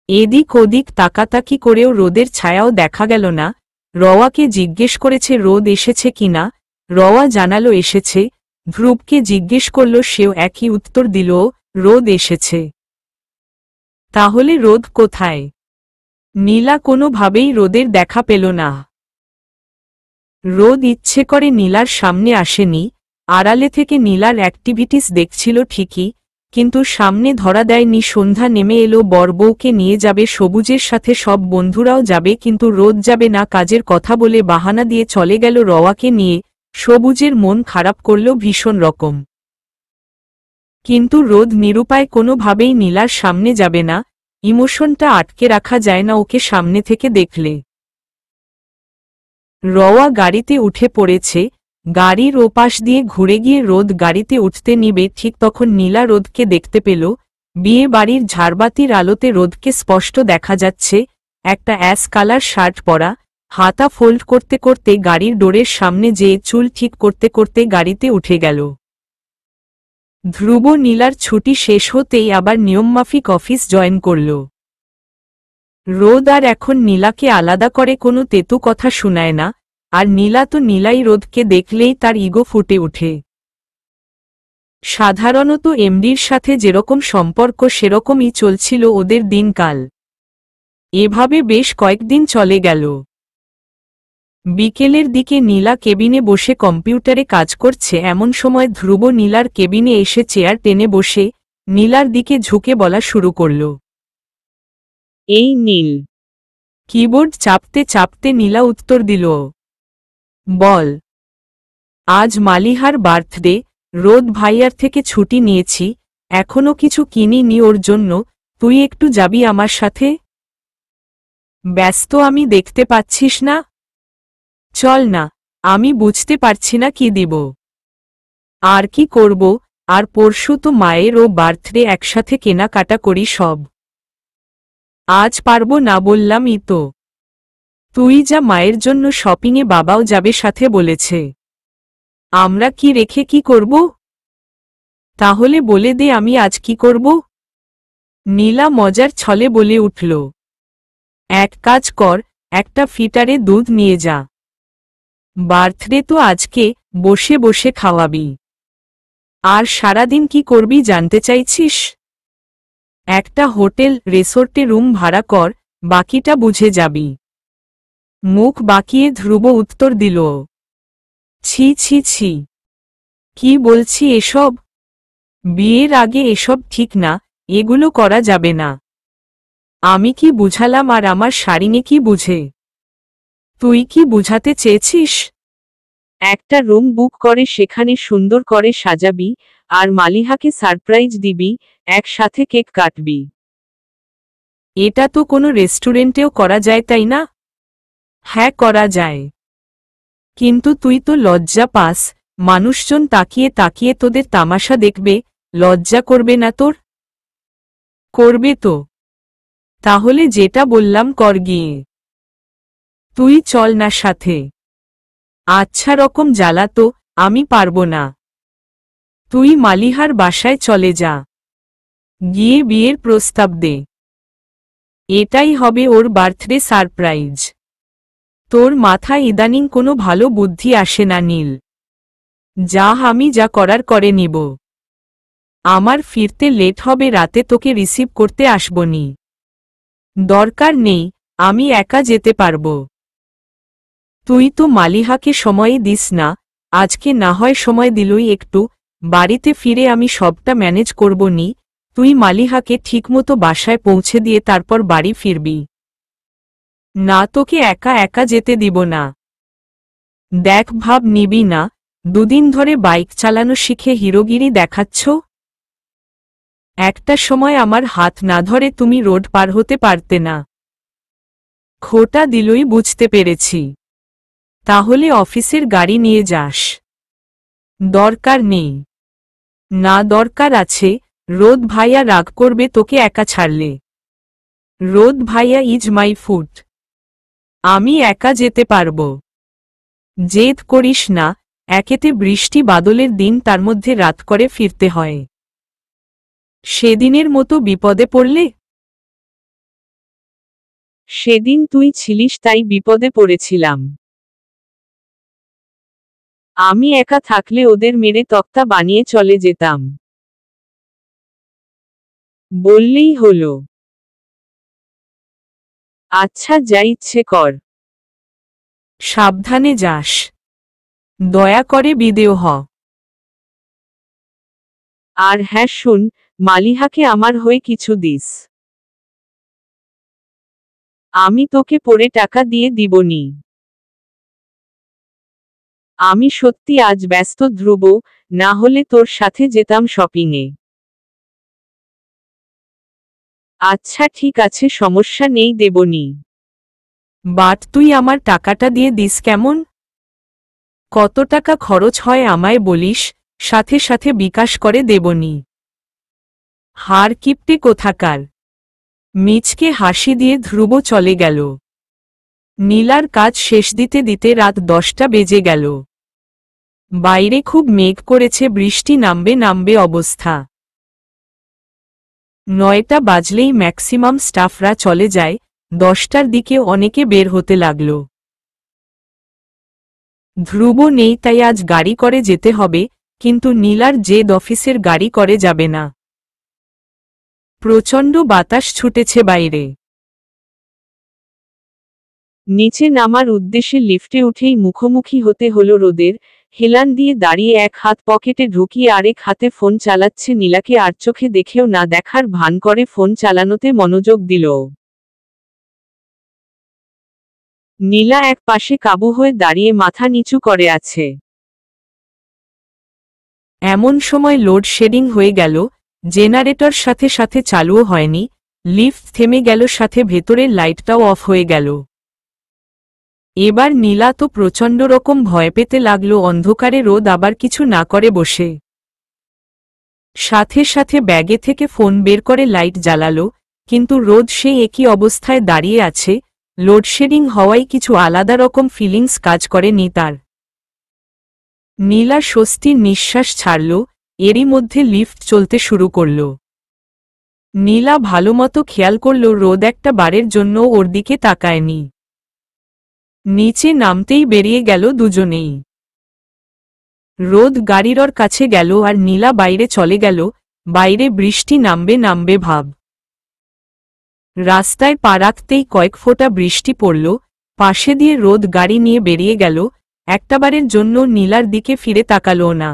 এদিক ওদিক তাকাতাকি করেও রোদের ছায়াও দেখা গেল না। রওয়াকে জিজ্ঞেস করেছে রোদ এসেছে কিনা। রওয়া জানালো এসেছে। ধ্রুবকে জিজ্ঞেস করল, সেও একই উত্তর দিল, রোদ এসেছে। তাহলে রোদ কোথায়? নীলা কোনোভাবেই রোদের দেখা পেল না। রোদ ইচ্ছে করে নীলার সামনে আসেনি, আড়ালে থেকে নীলার অ্যাক্টিভিটিস দেখছিল ঠিকই, কিন্তু সামনে ধরা দেয়নি। সন্ধ্যা নেমে এলো, বরবউকে নিয়ে যাবে সবুজের সাথে, সব বন্ধুরাও যাবে, কিন্তু রোদ যাবে না। কাজের কথা বলে বাহানা দিয়ে চলে গেল রওয়াকে নিয়ে। সবুজের মন খারাপ করল ভীষণ রকম। কিন্তু রোদ নিরুপায়, কোনোভাবেই নীলার সামনে যাবে না। ইমোশনটা আটকে রাখা যায় না ওকে সামনে থেকে দেখলে। রওয়া গাড়িতে উঠে পড়েছে। গাড়ির ওপাশ দিয়ে ঘুরে গিয়ে রোদ গাড়িতে উঠতে নিবে, ঠিক তখন নীলা রোদকে দেখতে পেল। বিয়ে বাড়ির ঝাড়বাতির আলোতে রোদকে স্পষ্ট দেখা যাচ্ছে। একটা অ্যাশ কালার শার্ট পরা, হাতা ফোল্ড করতে করতে গাড়ির ডোরের সামনে যেয়ে চুল ঠিক করতে করতে গাড়িতে উঠে গেল। ধ্রুব নীলার ছুটি শেষ হতেই আবার নিয়মমাফিক অফিস জয়েন করল। রোদ আর এখন নীলাকে আলাদা করে কোনো তেতু কথা শোনায় না, আর নীলা তো নীলাই। রোদকে দেখলেই তার ইগো ফুটে ওঠে। সাধারণত এমডির সাথে যেরকম সম্পর্ক সেরকমই চলছিল ওদের দিনকাল। এভাবে বেশ কয়েকদিন চলে গেল। বিকেলের দিকে নীলা কেবিনে বসে কম্পিউটারে কাজ করছে, এমন সময় ধ্রুব নীলার কেবিনে এসে চেয়ার টেনে বসে নীলার দিকে ঝুঁকে বলা শুরু করল, এই নীল। কিবোর্ড চাপতে চাপতে নীলা উত্তর দিল, বল। আজ মালিহার বার্থডে, রোদ ভাইয়ার থেকে ছুটি নিয়েছি, এখনো কিছু কিনিনি ওর জন্য, তুই একটু যাবি আমার সাথে? ব্যস্ত আমি দেখতে পাচ্ছিস না? চল না, আমি বুঝতে পারছি না কি দিব। আর কি করব, আর পরশু তো মায়ের ও বার্থডে, একসাথে কেনাকাটা করি সব। আজ পারবো না বললামই তো। তুই যা, মায়ের জন্য শপিংয়ে বাবাও যাবে সাথে বলেছে। আমরা কি রেখে কি করব? তাহলে বলে দে আমি আজ কি করব? নীলা মজার ছলে বলে উঠল, এক কাজ কর, একটা ফিটারে দুধ নিয়ে যা। বার্থডে তো আজকে, বসে বসে খাওয়াবি। আর সারাদিন কি করবি জানতে চাইছিস? একটা হোটেল রিসোর্টে রুম ভাড়া কর, বাকিটা বুঝে যাবি। মুখ বাঁকিয়ে ধ্রুব উত্তর দিল, ছি ছি ছি, কি বলছি এসব? বিয়ের আগে এসব ঠিক না, এগুলো করা যাবে না। আমি কি বুঝালাম আর আমার শাড়িনে কি বুঝে? তুই কি বুঝাতে চেয়েছিস? একটা রুম বুক করে সেখানে সুন্দর করে সাজাবি, আর মালিহাকে সারপ্রাইজ দিবি, একসাথে কেক কাটবি। এটা তো কোনো রেস্টুরেন্টেও করা যায় তাই না? হ্যাঁ করা যায়। কিন্তু তুই তো লজ্জা পাস, মানুষজন তাকিয়ে তাকিয়ে তোদের তামাশা দেখবে, লজ্জা করবে না তোর? করবে তো। তাহলে যেটা বললাম কর গিয়ে। তুই চল না সাথে। আচ্ছা রকম জ্বালা তো, আমি পারবো না। তুই মালিহার বাসায় চলে যা, গিয়ে বিয়ের প্রস্তাব দে। এটাই হবে ওর বার্থডে সারপ্রাইজ। তোর মাথায় ইদানিং কোনো ভালো বুদ্ধি আসে না নীল। যা, আমি যা করার করে নিব। আমার ফিরতে লেট হবে, রাতে তোকে রিসিভ করতে আসবনি। দরকার নেই, আমি একা যেতে পারবো। তুই তো মালিহাকে সময় দিস না, আজকে না হয় সময় দিলই একটু, বাড়িতে ফিরে আমি সবটা ম্যানেজ করবনি। তুই মালিহাকে ঠিকমতো বাসায় পৌঁছে দিয়ে তারপর বাড়ি ফিরবি। না, তোকে একা একা যেতে দিব না। দেখ, ভাব নিবি না, দুদিন ধরে বাইক চালানো শিখে হিরোগিরি দেখাচ্ছ। একটা সময় আমার হাত না ধরে তুমি রোড পার হতে পারতে না। খোটা দিলই বুঝতে পেরেছি। তাহলে অফিসের গাড়ি নিয়ে যাস। দরকার নেই। না, দরকার আছে, রোদ ভাইয়া রাগ করবে তোকে একা ছাড়লে। রোদ ভাইয়া ইজ মাই ফুট। আমি একা যেতে পারবো। জেদ করিস না, একেতে বৃষ্টি বাদলের দিন, তার মধ্যে রাত করে ফিরতে হয়। সেদিনের মতো বিপদে পড়লে সেদিন তুই ছিলিস তাই বিপদে পড়েছিলাম। আমি একা থাকলে ওদের মেরে তক্তা বানিয়ে চলে যেতাম। বললেই হলো। আচ্ছা যা ইচ্ছে কর। সাবধানে যাস। দয়া করে বিদেয় হ। আর হ্যাঁ শুন, মালিহাকে আমার হয়ে কিছু দিস। আমি তোকে পরে টাকা দিয়ে দিবনি। আমি সত্যি আজ ব্যস্ত ধ্রুব, না হলে তোর সাথে যেতাম শপিংয়ে। আচ্ছা ঠিক আছে সমস্যা নেই দেবনি। বাট তুই আমার টাকাটা দিয়ে দিস কেমন? কত টাকা খরচ হয় আমায় বলিস, সাথে সাথে বিকাশ করে দেবনি। হার কিপ্টে কোথাকার। মিচকে হাসি দিয়ে ধ্রুব চলে গেল। নীলার কাজ শেষ দিতে দিতে রাত 10টা বেজে গেল। বাইরে খুব মেঘ করেছে, বৃষ্টি নামবে নামবে অবস্থা। 9টা বাজলেই ম্যাক্সিমাম স্টাফরা চলে যায়, 10টার দিকে অনেকে বের হতে লাগল। ধ্রুব নেই তাই আজ গাড়ি করে যেতে হবে, কিন্তু নীলার জেদ অফিসের গাড়ি করে যাবে না। প্রচণ্ড বাতাস ছুটেছে বাইরে। নিচে নামার উদ্দেশ্যে লিফটে উঠেই মুখোমুখি হতে হলো রোদের। হেলান দিয়ে দাঁড়িয়ে এক হাত পকেটে ঢুকিয়ে আরেক হাতে ফোন চালাচ্ছে নীলাকে, আর চোখে দেখেও না দেখার ভান করে ফোন চালানোতে মনোযোগ দিল। নীলা এক পাশে কাবু হয়ে দাঁড়িয়ে মাথা নিচু করে আছে। এমন সময় লোডশেডিং হয়ে গেল, জেনারেটর সাথে সাথে চালুও হয়নি, লিফট থেমে গেল, সাথে ভেতরের লাইটটাও অফ হয়ে গেল। এবার নীলা তো প্রচণ্ড রকম ভয় পেতে লাগল। অন্ধকারে রোদ আবার কিছু না করে বসে। সাথে সাথে ব্যাগে থেকে ফোন বের করে লাইট জ্বালালো, কিন্তু রোদ সেই একই অবস্থায় দাঁড়িয়ে আছে। লোডশেডিং হওয়ায় কিছু আলাদা রকম ফিলিংস কাজ করেনি তার। নীলা স্বস্তির নিঃশ্বাস ছাড়ল। এরই মধ্যে লিফট চলতে শুরু করল। নীলা ভালোমতো খেয়াল করল রোদ একটা বারের জন্য ওর দিকে তাকায়নি। নিচে নামতেই বেরিয়ে গেল দুজনেই। রোদ গাড়ির কাছে গেল আর নীলা বাইরে চলে গেল। বাইরে বৃষ্টি নামবে নামবে ভাব। রাস্তায় পা রাখতেই কয়েক ফোঁটা বৃষ্টি পড়ল। পাশে দিয়ে রোদ গাড়ি নিয়ে বেরিয়ে গেল, একটাবারের জন্য নীলার দিকে ফিরে তাকালো না।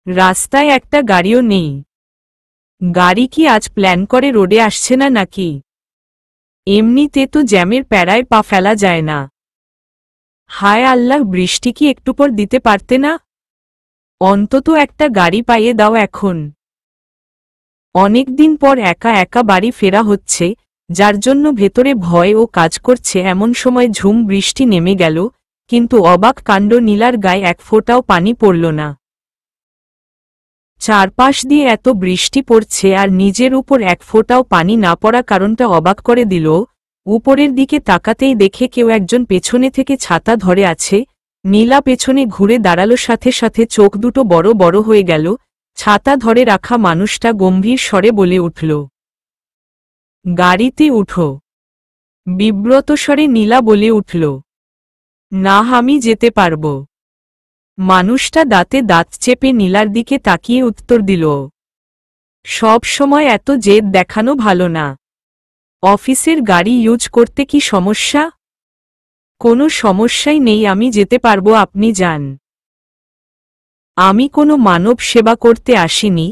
রাস্তায় একটা গাড়িও নেই। গাড়ি কি আজ প্ল্যান করে রোডে আসছে না নাকি? এমনিতে তো জ্যামের প্যারায় পা ফেলা যায় না। হায় আল্লাহ, বৃষ্টি কি একটু পর দিতে পারতে না? অন্তত একটা গাড়ি পাইয়ে দাও এখন। অনেকদিন পর একা একা বাড়ি ফেরা হচ্ছে, যার জন্য ভেতরে ভয় ও কাজ করছে। এমন সময় ঝুম বৃষ্টি নেমে গেল, কিন্তু অবাক কাণ্ড, নীলার গায়ে এক ফোঁটাও পানি পড়ল না। চারপাশ দিয়ে এত বৃষ্টি পড়ছে আর নিজের উপর এক ফোঁটাও পানি না পড়া কারণটা অবাক করে দিল। উপরের দিকে তাকাতেই দেখে কেউ একজন পেছনে থেকে ছাতা ধরে আছে। নীলা পেছনে ঘুরে দাঁড়ালো, সাথে সাথে চোখ দুটো বড় বড় হয়ে গেল। ছাতা ধরে রাখা মানুষটা গম্ভীর স্বরে বলে উঠল, গাড়িতে উঠো। বিব্রত স্বরে নীলা বলে উঠল, না আমি যেতে পারব। মানুষটা দাঁতে দাঁত চেপে নীলার দিকে তাকিয়ে উত্তর দিল, সব সময় এত জেদ দেখানো ভালো না। অফিসের গাড়ি ইউজ করতে কি সমস্যা? কোনো সমস্যাই নেই, আমি যেতে পারবো, আপনি যান। আমি কোনো মানব সেবা করতে আসিনি,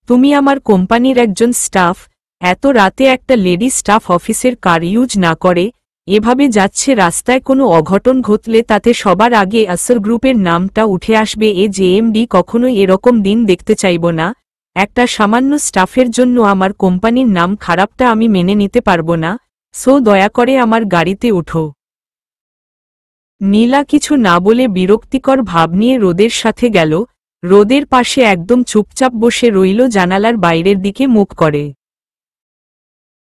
তুমি আমার কোম্পানির একজন স্টাফ। এত রাতে একটা লেডি স্টাফ অফিসের কার ইউজ না করে এভাবে যাচ্ছে, রাস্তায় কোনো অঘটন ঘটলে তাতে সবার আগে আসর গ্রুপের নামটা উঠে আসবে। জেএমডি কখনোই এরকম দিন দেখতে চাইব না। একটা সামান্য স্টাফের জন্য আমার কোম্পানির নাম খারাপটা আমি মেনে নিতে পারবো না, সো দয়া করে আমার গাড়িতে উঠো। নীলা কিছু না বলে বিরক্তিকর ভাব নিয়ে রোদের সাথে গেল। রোদের পাশে একদম চুপচাপ বসে রইল, জানালার বাইরের দিকে মুখ করে।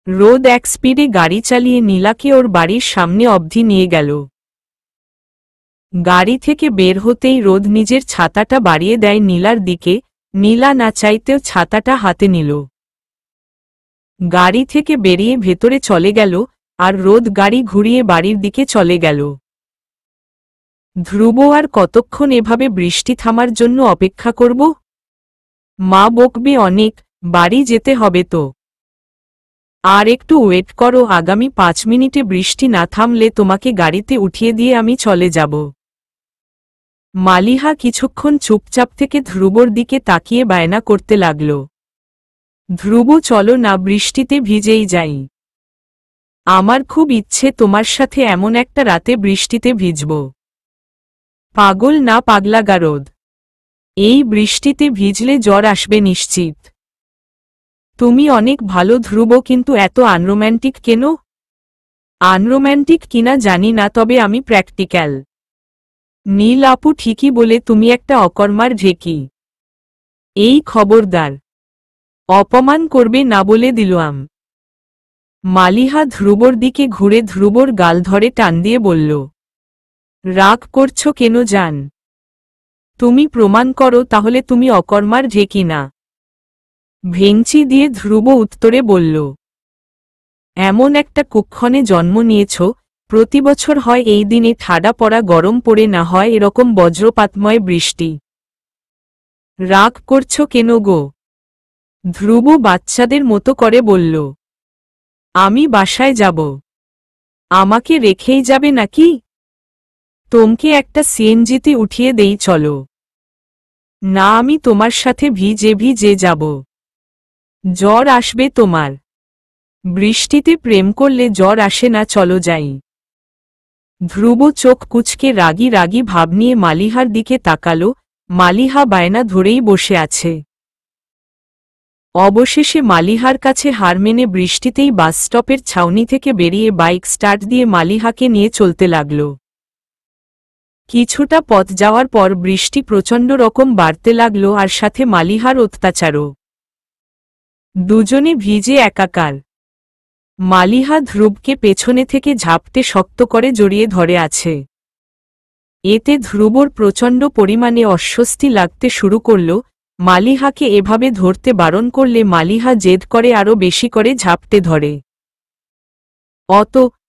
রোদ এক স্পিডে গাড়ি চালিয়ে নীলাকে ওর বাড়ির সামনে অবধি নিয়ে গেল। গাড়ি থেকে বের হতেই রোদ নিজের ছাতাটা বাড়িয়ে দেয় নীলার দিকে। নীলা না চাইতেও ছাতাটা হাতে নিল। গাড়ি থেকে বেরিয়ে ভেতরে চলে গেল। আর রোদ গাড়ি ঘুরিয়ে বাড়ির দিকে চলে গেল। ধ্রুব আর কতক্ষণ এভাবে বৃষ্টি থামার জন্য অপেক্ষা করব? মা বকবে অনেক, বাড়ি যেতে হবে তো। আর একটু ওয়েট করো, আগামী 5 মিনিটে বৃষ্টি না থামলে তোমাকে গাড়িতে উঠিয়ে দিয়ে আমি চলে যাব। মালিহা কিছুক্ষণ চুপচাপ থেকে ধ্রুবর দিকে তাকিয়ে বায়না করতে লাগল। ধ্রুব, চলো না, বৃষ্টিতে ভিজেই যাই। আমার খুব ইচ্ছে তোমার সাথে এমন একটা রাতে বৃষ্টিতে ভিজব। পাগল না পাগলা গারদ, এই বৃষ্টিতে ভিজলে জ্বর আসবে নিশ্চিত। তুমি অনেক ভালো ধ্রুব, কিন্তু এত আনরোম্যান্টিক কেন? আনরোম্যান্টিক কিনা জানি না, তবে আমি প্র্যাকটিক্যাল। নীল আপু ঠিকই বলে, তুমি একটা অকর্মার ঢেকি। এই খবরদার, অপমান করবে না বলে দিলাম। মালিহা ধ্রুবর দিকে ঘুরে ধ্রুবর গাল ধরে টান দিয়ে বলল, রাগ করছো কেন জান? তুমি প্রমাণ করো তাহলে তুমি অকর্মার ঢেকি না। ভেঙচি দিয়ে ধ্রুব উত্তরে বলল, এমন একটা কুক্ষণে জন্ম নিয়েছ, প্রতি বছর হয় এই দিনে ঠাডা পড়া গরম পড়ে, না হয় এরকম বজ্রপাতময় বৃষ্টি। রাগ করছো কেন গো? ধ্রুব বাচ্চাদের মতো করে বলল, আমি বাসায় যাব। আমাকে রেখেই যাবে নাকি? তোমকে একটা সিএনজিতে উঠিয়ে দেই চলো। না, আমি তোমার সাথে ভিজে ভিজে যাব। জ্বর আসবে তোমার। বৃষ্টিতে প্রেম করলে জ্বর আসে না, চলো যাই। ধ্রুব চোখ কুঁচকে রাগী রাগী ভাব নিয়ে মালিহার দিকে তাকালো। মালিহা বায়না ধরেই বসে আছে। অবশেষে মালিহার কাছে হার মেনে বৃষ্টিতেই বাসস্টপের ছাউনি থেকে বেরিয়ে বাইক স্টার্ট দিয়ে মালিহাকে নিয়ে চলতে লাগল। কিছুটা পথ যাওয়ার পর বৃষ্টি প্রচণ্ড রকম বাড়তে লাগল, আর সাথে মালিহার অত্যাচারও। দুজনে ভিজে একাকার। মালিহা ধ্রুবকে পেছনে থেকে ঝাপটে শক্ত করে জড়িয়ে ধরে আছে। এতে ধ্রুবর প্রচণ্ড পরিমাণে অস্বস্তি লাগতে শুরু করল। মালিহাকে এভাবে ধরতে বারণ করলে মালিহা জেদ করে আরও বেশি করে ঝাপটে ধরে।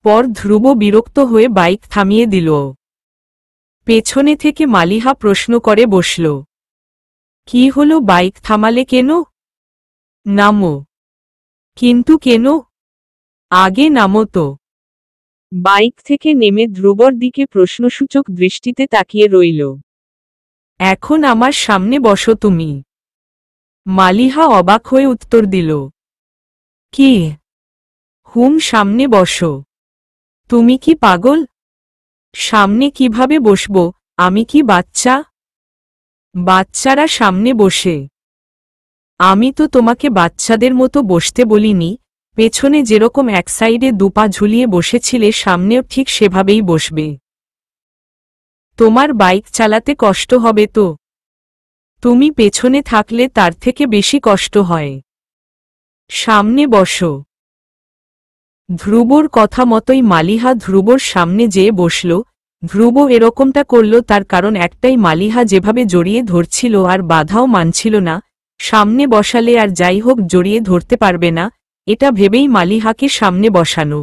পর ধ্রুব বিরক্ত হয়ে বাইক থামিয়ে দিল। পেছনে থেকে মালিহা প্রশ্ন করে বসল, কি হলো, বাইক থামালে কেন? নামো। কিন্তু কেন? আগে নামো তো। বাইক থেকে নেমে ধ্রুবর দিকে প্রশ্নসূচক দৃষ্টিতে তাকিয়ে রইল। এখন আমার সামনে বসো তুমি। মালিহা অবাক হয়ে উত্তর দিল, কি? সামনে বসো। তুমি কি পাগল? সামনে কিভাবে বসবো? আমি কি বাচ্চা? বাচ্চারা সামনে বসে। আমি তো তোমাকে বাচ্চাদের মতো বসতে বলিনি। পেছনে যেরকম এক সাইডে দুপা ঝুলিয়ে বসেছিলে, সামনেও ঠিক সেভাবেই বসবে। তোমার বাইক চালাতে কষ্ট হবে তো। তুমি পেছনে থাকলে তার থেকে বেশি কষ্ট হয়। সামনে বসো। ধ্রুবর কথা মতোই মালিহা ধ্রুবর সামনে যেয়ে বসল। ধ্রুব এরকমটা করল তার কারণ একটাই, মালিহা যেভাবে জড়িয়ে ধরছিল আর বাধাও মানছিল না। সামনে বসালে আর যাই হোক জড়িয়ে ধরতে পারবে না, এটা ভেবেই মালিহাকে সামনে বসানো।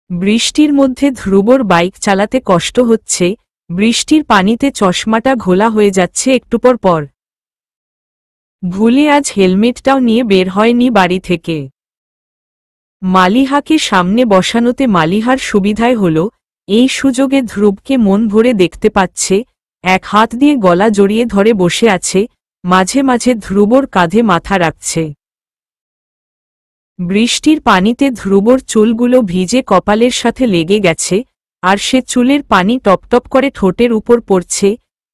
বৃষ্টির মধ্যে ধ্রুবর বাইক চালাতে কষ্ট হচ্ছে। বৃষ্টির পানিতে চশমাটা ঘোলা হয়ে যাচ্ছে একটু পর পর। ভুলে আজ হেলমেটটাও নিয়ে বের হয়নি বাড়ি থেকে। মালিহাকে সামনে বসানোতে মালিহার সুবিধায় হল, এই সুযোগে ধ্রুবকে মন ভরে দেখতে পাচ্ছে। এক হাত দিয়ে গলা জড়িয়ে ধরে বসে আছে, মাঝে মাঝে ধ্রুবর কাঁধে মাথা রাখছে। বৃষ্টির পানিতে ধ্রুবর চুলগুলো ভিজে কপালের সাথে লেগে গেছে, আর সে চুলের পানি টপটপ করে ঠোঁটের উপর পড়ছে।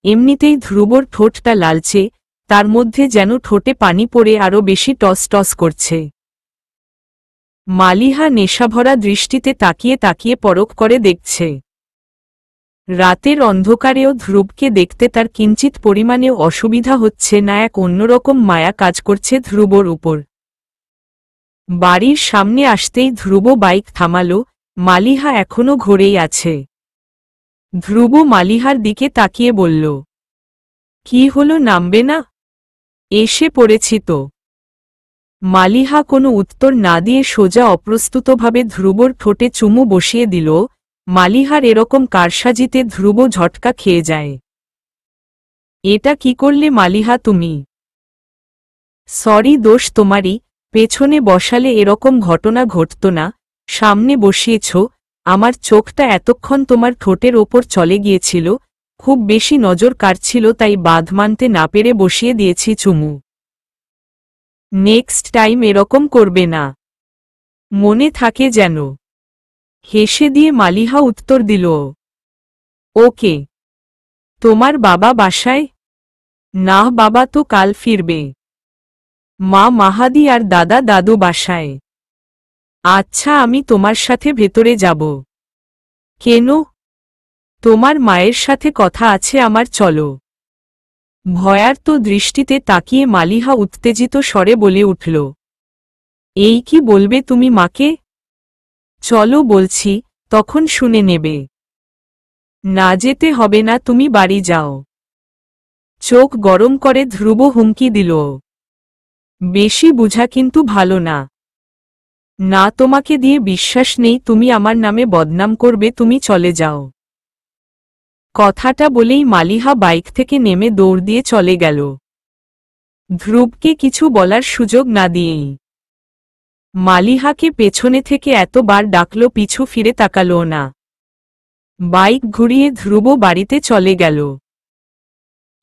এমনিতেই ধ্রুবর ঠোঁটটা লালচে, তার মধ্যে যেন ঠোঁটে পানি পড়ে আরও বেশি টস টস করছে। মালিহা নেশাভরা দৃষ্টিতে তাকিয়ে তাকিয়ে পরখ করে দেখছে। রাতের অন্ধকারেও ধ্রুবকে দেখতে তার কিঞ্চিত পরিমাণেও অসুবিধা হচ্ছে না, এক অন্যরকম মায়া কাজ করছে ধ্রুবর উপর। বাড়ির সামনে আসতেই ধ্রুব বাইক থামালো। মালিহা এখনো ঘোরেই আছে। ধ্রুব মালিহার দিকে তাকিয়ে বলল, কি হলো, নামবে না? এসে পড়েছি তো। মালিহা কোনো উত্তর না দিয়ে সোজা অপ্রস্তুতভাবে ধ্রুবর ঠোঁটে চুমু বসিয়ে দিল। মালিহার এরকম কারসাজিতে ধ্রুব ঝটকা খেয়ে যায়। এটা কি করলে মালিহা তুমি? সরি, দোষ তোমারই। পেছনে বসালে এরকম ঘটনা ঘটত না। সামনে বসিয়েছ, আমার চোখটা এতক্ষণ তোমার ঠোঁটের ওপর চলে গিয়েছিল, খুব বেশি নজর কাটছিল, তাই বাঁধ মানতে না পেরে বসিয়ে দিয়েছি চুমু। নেক্সট টাইম এরকম করবে না, মনে থাকে যেন। হেসে দিয়ে মালিহা উত্তর দিল, ওকে। তোমার বাবা বাসায়? না, বাবা তো কাল ফিরবে। মা মাহাদি আর দাদা দাদু বাসায়। আচ্ছা, আমি তোমার সাথে ভেতরে যাব। কেন? তোমার মায়ের সাথে কথা আছে আমার, চলো। ভয়ার্ত দৃষ্টিতে তাকিয়ে মালিহা উত্তেজিত স্বরে বলে উঠল, এই কি বলবে তুমি মাকে? চলো বলছি, তখন শুনে নেবে। না যেতে হবে না, তুমি বাড়ি যাও। চোখ গরম করে ধ্রুব হুমকি দিল, বেশি বুঝা কিন্তু ভালো না। না, তোমাকে দিয়ে বিশ্বাস নেই, তুমি আমার নামে বদনাম করবে, তুমি চলে যাও। কথাটা বলেই মালিহা বাইক থেকে নেমে দৌড় দিয়ে চলে গেল, ধ্রুবকে কিছু বলার সুযোগ না দিয়েই। মালিহাকে পেছনে থেকে এতবার ডাকল, পিছু ফিরে তাকালো না। বাইক ঘুরিয়ে ধ্রুব বাড়িতে চলে গেল।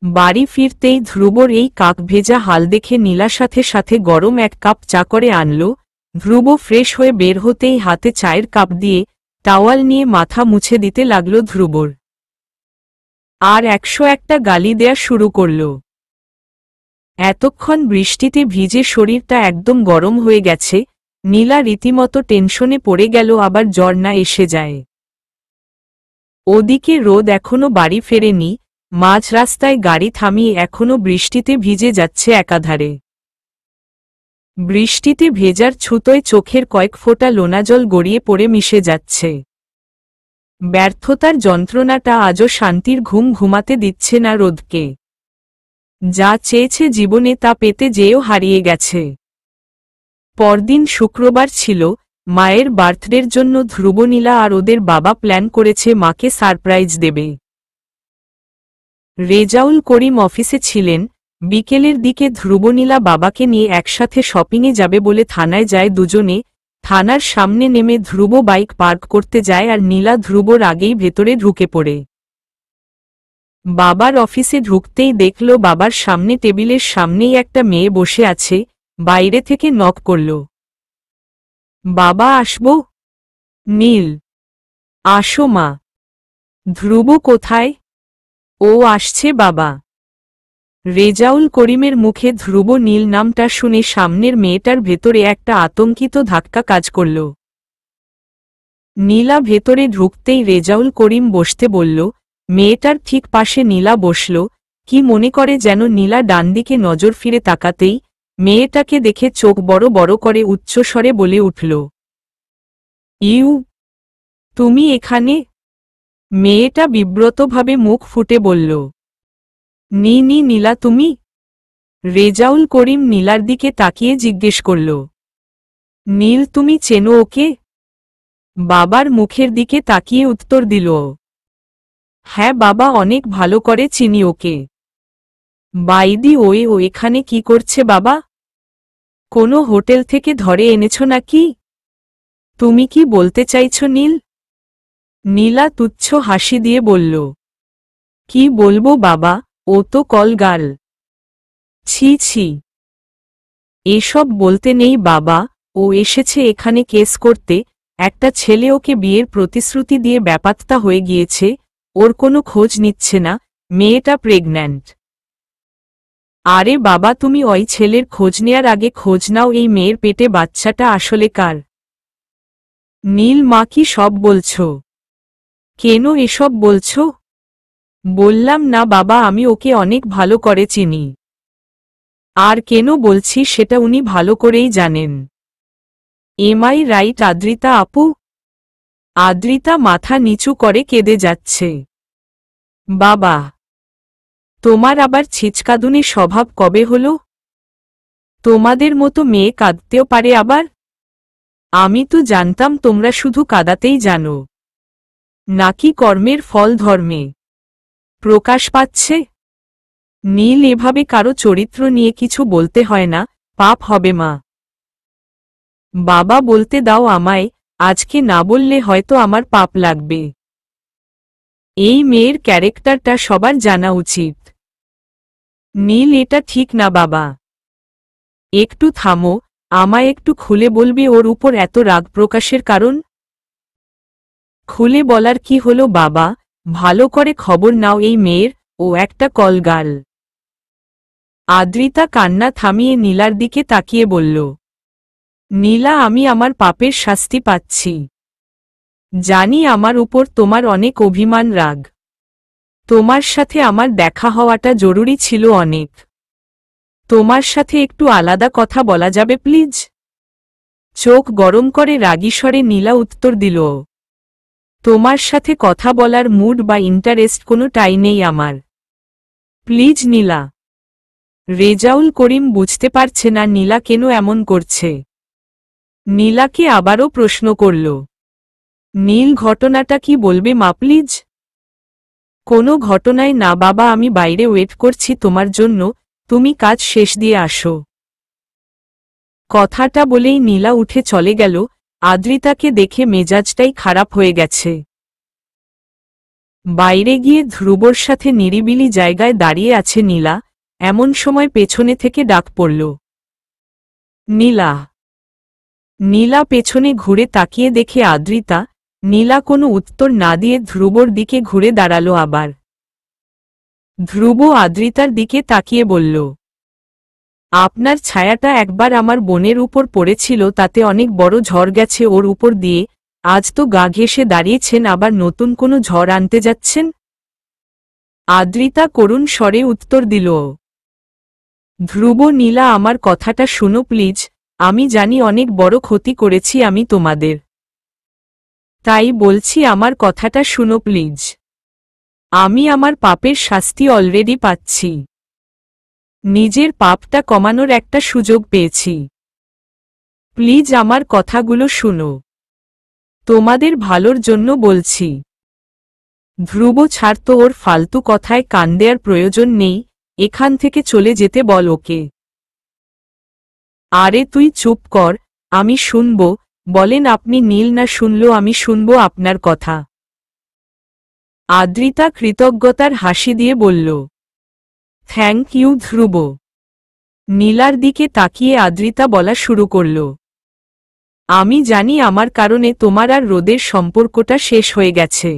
বাড়ি ফিরতেই ধ্রুবর এই কাক ভেজা হাল দেখে নীলা সাথে সাথে গরম এক কাপ চা করে আনল। ধ্রুব ফ্রেশ হয়ে বের হতেই হাতে চায়ের কাপ দিয়ে টাওয়াল নিয়ে মাথা মুছে দিতে লাগল ধ্রুবর। আর 101টা গালি দেয়া শুরু করল। এতক্ষণ বৃষ্টিতে ভিজে শরীরটা একদম গরম হয়ে গেছে। নীলা রীতিমতো টেনশনে পড়ে গেল, আবার জ্বর না এসে যায়। ওদিকে রোদ এখনো বাড়ি ফেরেনি, মাঝ রাস্তায় গাড়ি থামিয়ে এখনো বৃষ্টিতে ভিজে যাচ্ছে একাধারে। বৃষ্টিতে ভেজার ছুতোয় চোখের কয়েক ফোঁটা লোনাজল গড়িয়ে পড়ে মিশে যাচ্ছে। ব্যর্থতার যন্ত্রণাটা আজও শান্তির ঘুম ঘুমাতে দিচ্ছে না রোদকে। যা চেয়েছে জীবনে তা পেতে যেও হারিয়ে গেছে। পরদিন শুক্রবার ছিল, মায়ের বার্থডের জন্য ধ্রুবনীলা আর ওদের বাবা প্ল্যান করেছে মাকে সারপ্রাইজ দেবে। রেজাউল করিম অফিসে ছিলেন। বিকেলের দিকে ধ্রুবনীলা বাবাকে নিয়ে একসাথে শপিংয়ে যাবে বলে থানায় যায় দুজনে। থানার সামনে নেমে ধ্রুব বাইক পার্ক করতে যায় আর নীলা ধ্রুবর আগেই ভেতরে ঢুকে পড়ে। বাবার অফিসে ঢুকতেই দেখল বাবার সামনে টেবিলের সামনেই একটা মেয়ে বসে আছে। বাইরে থেকে নক করল, বাবা আসবো? নীল, আসো মা। ধ্রুব কোথায়? ও আসছে বাবা। রেজাউল করিমের মুখে ধ্রুব নীল নামটা শুনে সামনের মেয়েটার ভেতরে একটা আতঙ্কিত ধাক্কা কাজ করল। নীলা ভেতরে ঢুকতেই রেজাউল করিম বসতে বলল। মেয়েটার ঠিক পাশে নীলা বসল। কি মনে করে যেন নীলা ডানদিকে নজর ফিরে তাকাতেই মেয়েটাকে দেখে চোখ বড় বড় করে উচ্চস্বরে বলে উঠল, ইউ, তুমি এখানে? মেয়েটা বিব্রতভাবে মুখ ফুটে বলল, নি নি নীলা, তুমি? রেজাউল করিম নীলার দিকে তাকিয়ে জিজ্ঞেস করল, নীল, তুমি চেনো ওকে? বাবার মুখের দিকে তাকিয়ে উত্তর দিল, হ্যাঁ বাবা, অনেক ভালো করে চিনি ওকে। বাইদি ওয়ে, ও এখানে কি করছে বাবা? কোনো হোটেল থেকে ধরে এনেছ নাকি? তুমি কি বলতে চাইছ নীল? নীলা তুচ্ছ হাসি দিয়ে বলল, কি বলবো বাবা, ও তো কলগার্ল। ছি ছি, এসব বলতে নেই বাবা। ও এসেছে এখানে কেস করতে। একটা ছেলে ওকে বিয়ের প্রতিশ্রুতি দিয়ে ব্যাপারটা হয়ে গিয়েছে, ওর কোনো খোঁজ নিচ্ছে না। মেয়েটা প্রেগন্যান্ট। আরে বাবা, তুমি ওই ছেলের খোঁজ নেয়ার আগে খোঁজ নাও এই মেয়ের পেটে বাচ্চাটা আসলে কার। নীল, মা কি সব বলছ? কেন এসব বলছ? বললাম না বাবা, আমি ওকে অনেক ভালো করে চিনি। আর কেন বলছি সেটা উনি ভালো করেই জানেন। এমআই রাইট আদ্রিতা আপু? আদ্রিতা মাথা নিচু করে কেঁদে যাচ্ছে। বাবা, তোমার আবার ছিচকাদুনি স্বভাব কবে হলো? তোমাদের মতো মেয়ে কাঁদতেও পারে আবার? আমি তো জানতাম তোমরা শুধু কাঁদাতেই জানো, নাকি কর্মের ফল ধর্মে প্রকাশ পাচ্ছে। নীল, এভাবে কারো চরিত্র নিয়ে কিছু বলতে হয় না, পাপ হবে মা। বাবা, বলতে দাও আমায়, আজকে না বললে হয়তো আমার পাপ লাগবে। এই মেয়ের ক্যারেক্টারটা সবার জানা উচিত। নীল, এটা ঠিক না বাবা। একটু থামো, আমায় একটু খুলে বলবে ওর উপর এত রাগ প্রকাশের কারণ? খুলে বলার কি হলো বাবা, ভালো করে খবর নাও এই মেয়ের, ও একটা কলগাল। আদ্রিতা কান্না থামিয়ে নীলার দিকে তাকিয়ে বলল, নীলা, আমি আমার পাপের শাস্তি পাচ্ছি। জানি আমার উপর তোমার অনেক অভিমান, রাগ। তোমার সাথে আমার দেখা হওয়াটা জরুরি ছিল অনেক। তোমার সাথে একটু আলাদা কথা বলা যাবে প্লিজ? চোখ গরম করে রাগী স্বরে নীলা উত্তর দিল, তোমার সাথে কথা বলার মুড বা ইন্টারেস্ট কোনোটাই নেই আমার। প্লিজ নীলা। রেজাউল করিম বুঝতে পারছে না নীলা কেন এমন করছে। নীলাকে আবারও প্রশ্ন করল, নীল, ঘটনাটা কি বলবে মা প্লিজ? কোনো ঘটনায় না বাবা, আমি বাইরে ওয়েট করছি তোমার জন্য, তুমি কাজ শেষ দিয়ে আসো। কথাটা বলেই নীলা উঠে চলে গেল। আদ্রিতাকে দেখে মেজাজটাই খারাপ হয়ে গেছে। বাইরে গিয়ে ধ্রুবর সাথে নিরিবিলি জায়গায় দাঁড়িয়ে আছে নীলা। এমন সময় পেছনে থেকে ডাক পড়ল, নীলা। নীলা পেছনে ঘুরে তাকিয়ে দেখে আদ্রিতা। নীলা কোনো উত্তর না দিয়ে ধ্রুবর দিকে ঘুরে দাঁড়ালো আবার। ধ্রুব আদ্রিতার দিকে তাকিয়ে বলল, আপনার ছায়াটা একবার আমার বোনের উপর পড়েছিল, তাতে অনেক বড় ঝড় গেছে ওর উপর দিয়ে, আজ তো গা ঘেঁষে দাঁড়িয়েছেন, আবার নতুন কোনো ঝড় আনতে যাচ্ছেন? আদ্রিতা করুণ স্বরে উত্তর দিল। ধ্রুব, নীলা, আমার কথাটা শুনো প্লিজ। আমি জানি অনেক বড় ক্ষতি করেছি আমি তোমাদের, তাই বলছি আমার কথাটা শুনো প্লিজ। আমি আমার পাপের শাস্তি অলরেডি পাচ্ছি। নিজের পাপটা কমানোর একটা সুযোগ পেয়েছি। প্লিজ আমার কথাগুলো শুনো, তোমাদের ভালোর জন্য বলছি। ধ্রুব, ছাড় তো, ওর ফালতু কথায় কান দেয়ার প্রয়োজন নেই, এখান থেকে চলে যেতে বল ওকে। আরে তুই চুপ কর, আমি শুনব। বলেন আপনি নীল, না শুনলো আমি শুনব আপনার কথা। আদ্রিতা কৃতজ্ঞতার হাসি দিয়ে বলল, থ্যাংক ইউ ধ্রুব। নীলার দিকে তাকিয়ে আদ্রিতা বলা শুরু করল, আমি জানি আমার কারণে তোমার আর রোদের সম্পর্কটা শেষ হয়ে গেছে,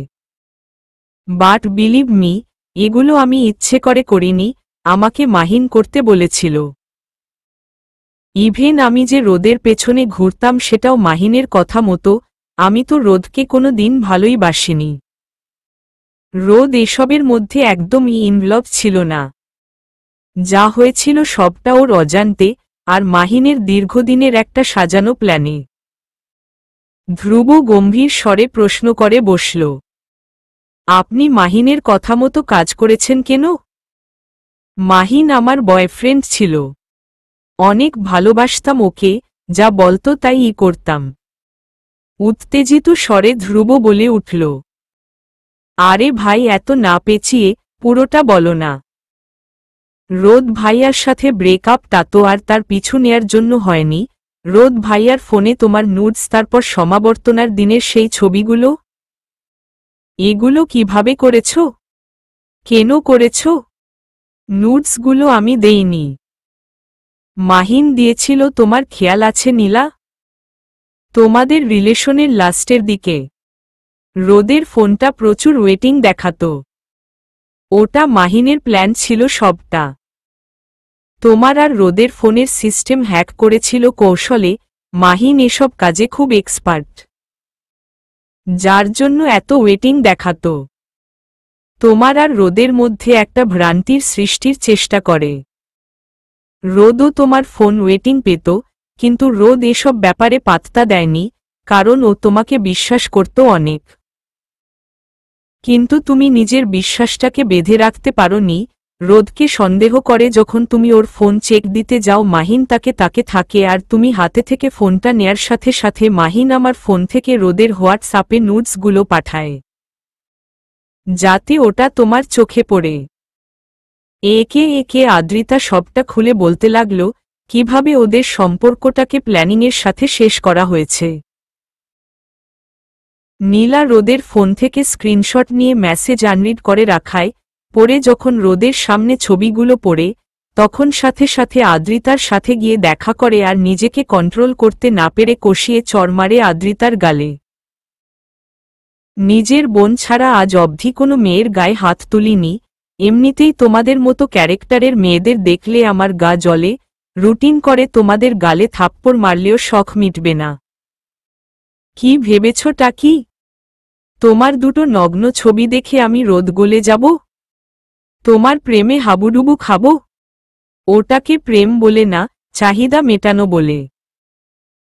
বাট বিলিভ মি, এগুলো আমি ইচ্ছে করে করিনি, আমাকে মাহিন করতে বলেছিল। ইভেন আমি যে রোদের পেছনে ঘুরতাম সেটাও মাহিনের কথা মতো। আমি তো রোদকে কোনো দিন ভালোই বাসিনি। রোদ এসবের মধ্যে একদমই ইনভলভ ছিল না। যা হয়েছিল সবটা ওর অজান্তে, আর মাহিনের দীর্ঘদিনের একটা সাজানো প্ল্যানে। ধ্রুব গম্ভীর স্বরে প্রশ্ন করে বসল, আপনি মাহিনের কথা মতো কাজ করেছেন কেন? মাহিন আমার বয়ফ্রেন্ড ছিল, অনেক ভালোবাসতাম ওকে, যা বলতো তাই করতাম। উত্তেজিত স্বরে ধ্রুব বলে উঠল, আরে ভাই, এত না পেঁচিয়ে পুরোটা বলো না। রোদ ভাইয়ার সাথে ব্রেকআপটা তো আর তার পিছু নেয়ার জন্য হয়নি। রোদ ভাইয়ার ফোনে তোমার নুডস, তারপর সমাবর্তনার দিনের সেই ছবিগুলো, এগুলো কিভাবে করেছ? কেন করেছ? নুডসগুলো আমি দেইনি, মাহিন দিয়েছিল, তোমার খেয়াল আছে নীলা? তোমাদের রিলেশনের লাস্টের দিকে রোদের ফোনটা প্রচুর ওয়েটিং দেখাতো। ওটা মাহিনের প্ল্যান ছিল সবটা। তোমার আর রোদের ফোনের সিস্টেম হ্যাক করেছিল কৌশলে। মাহিন এসব কাজে খুব এক্সপার্ট, যার জন্য এত ওয়েটিং দেখাতো। তোমার আর রোদের মধ্যে একটা ভ্রান্তির সৃষ্টির চেষ্টা করে। রোদও তোমার ফোন ওয়েটিং পেত, কিন্তু রোদ এসব ব্যাপারে পাত্তা দেয়নি, কারণ ও তোমাকে বিশ্বাস করত অনেক। কিন্তু তুমি নিজের বিশ্বাসটাকে বেঁধে রাখতে পারোনি, রোদকে সন্দেহ করে যখন তুমি ওর ফোন চেক দিতে যাও মাহিন তাকে থাকে আর তুমি হাতে থেকে ফোনটা নেয়ার সাথে সাথে মাহিন আমার ফোন থেকে রোদের হোয়াটসঅ্যাপে নোটসগুলো পাঠায় যাতে ওটা তোমার চোখে পড়ে। একে একে আদ্রিতা সবটা খুলে বলতে লাগল কিভাবে ওদের সম্পর্কটাকে প্ল্যানিংয়ের সাথে শেষ করা হয়েছে। নীলা রোদের ফোন থেকে স্ক্রিনশট নিয়ে মেসেজ আনরিড করে রাখায় পরে যখন রোদের সামনে ছবিগুলো পড়ে তখন সাথে সাথে আদ্রিতার সাথে গিয়ে দেখা করে আর নিজেকে কন্ট্রোল করতে না পেরে কষিয়ে চড় মারে আদ্রিতার গালে। নিজের বোন ছাড়া আজ অবধি কোনো মেয়ের গায়ে হাত তুলিনি, এমনিতেই তোমাদের মতো ক্যারেক্টারের মেয়েদের দেখলে আমার গা জ্বলে, রুটিন করে তোমাদের গালে থাপ্পড় মারলেও শখ মিটবে না। কি ভেবেছটা কি? তোমার দুটো নগ্ন ছবি দেখে আমি রোদ গলে যাব? তোমার প্রেমে হাবুডুবু খাবো? ওটাকে প্রেম বলে না, চাহিদা মেটানো বলে।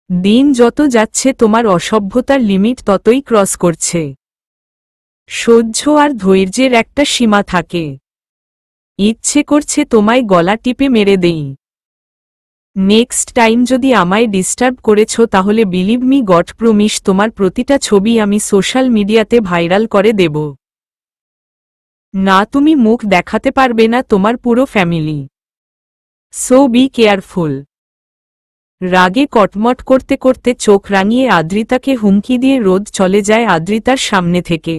দিন যত যাচ্ছে তোমার অসভ্যতার লিমিট ততই ক্রস করছে। সহ্য আর ধৈর্যের একটা সীমা থাকে। ইচ্ছে করছে তোমায় গলা টিপে মেরে দেই। নেক্সট টাইম যদি আমায় ডিস্টার্ব করেছ তাহলে বিলিভ মি গড প্রমিস তোমার প্রতিটা ছবি আমি সোশ্যাল মিডিয়াতে ভাইরাল করে দেব। না তুমি মুখ দেখাতে পারবে না তোমার পুরো ফ্যামিলি। So be careful. রাগে কটমট করতে করতে চোখ রাঙিয়ে আদ্রিতাকে হুমকি দিয়ে রোদ চলে যায় আদ্রিতার সামনে থেকে।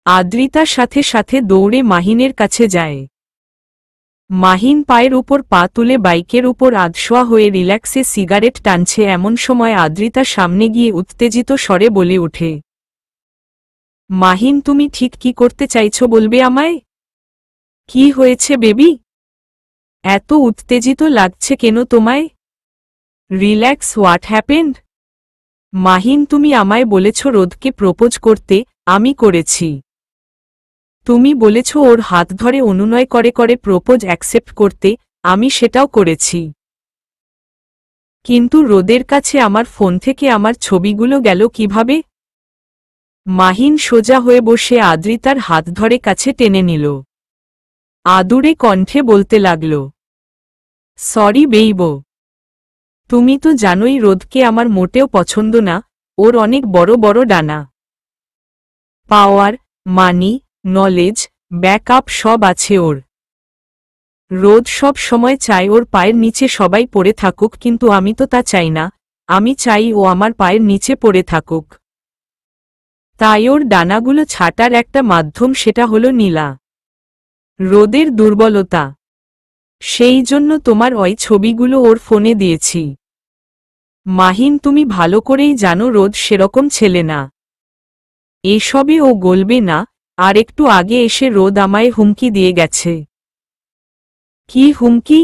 আদ্রিতার সাথে সাথে দৌড়ে মাহিনের কাছে যায়। মাহিন পায়ের উপর পা তুলে বাইকের উপর আধশোয়া হয়ে রিল্যাক্সে সিগারেট টানছে এমন সময় আদ্রিতা সামনে গিয়ে উত্তেজিত স্বরে বলে ওঠে, মাহিন তুমি ঠিক কি করতে চাইছো বলবে আমায়? কি হয়েছে বেবি? এত উত্তেজিত লাগছে কেন তোমায়? Relax, what happened? মাহিন তুমি আমায় বলেছ রোদকে প্রপোজ করতে, আমি করেছি। তুমি বলেছ ওর হাত ধরে অনুনয় করে করে প্রপোজ অ্যাকসেপ্ট করতে, আমি সেটাও করেছি। কিন্তু রোদের কাছে আমার ফোন থেকে আমার ছবিগুলো গেল কিভাবে? মাহিন সোজা হয়ে বসে আদ্রিতার হাত ধরে কাছে টেনে নিল। আদুরে কণ্ঠে বলতে লাগল, সরি বেইব। তুমি তো জানোই রোদকে আমার মোটেও পছন্দ না, ওর অনেক বড় বড় ডানা। পাওয়ার, মানি, নলেজ, ব্যাকআপ সব আছে ওর। রোদ সব সময় চায় ওর পায়ের নিচে সবাই পড়ে থাকুক কিন্তু আমি তো তা চাই না, আমি চাই ও আমার পায়ের নিচে পড়ে থাকুক। তাই ওর ডানাগুলো ছাটার একটা মাধ্যম সেটা হলো নীলা। রোদের দুর্বলতা। সেই জন্য তোমার ওই ছবিগুলো ওর ফোনে দিয়েছি। মাহিন তুমি ভালো করেই জানো রোদ সেরকম ছেলে না। এসবে ও গলবে না, আর একটু আগে এসে রোদ আমায় হুমকি দিয়ে গেছে। কি হুমকি?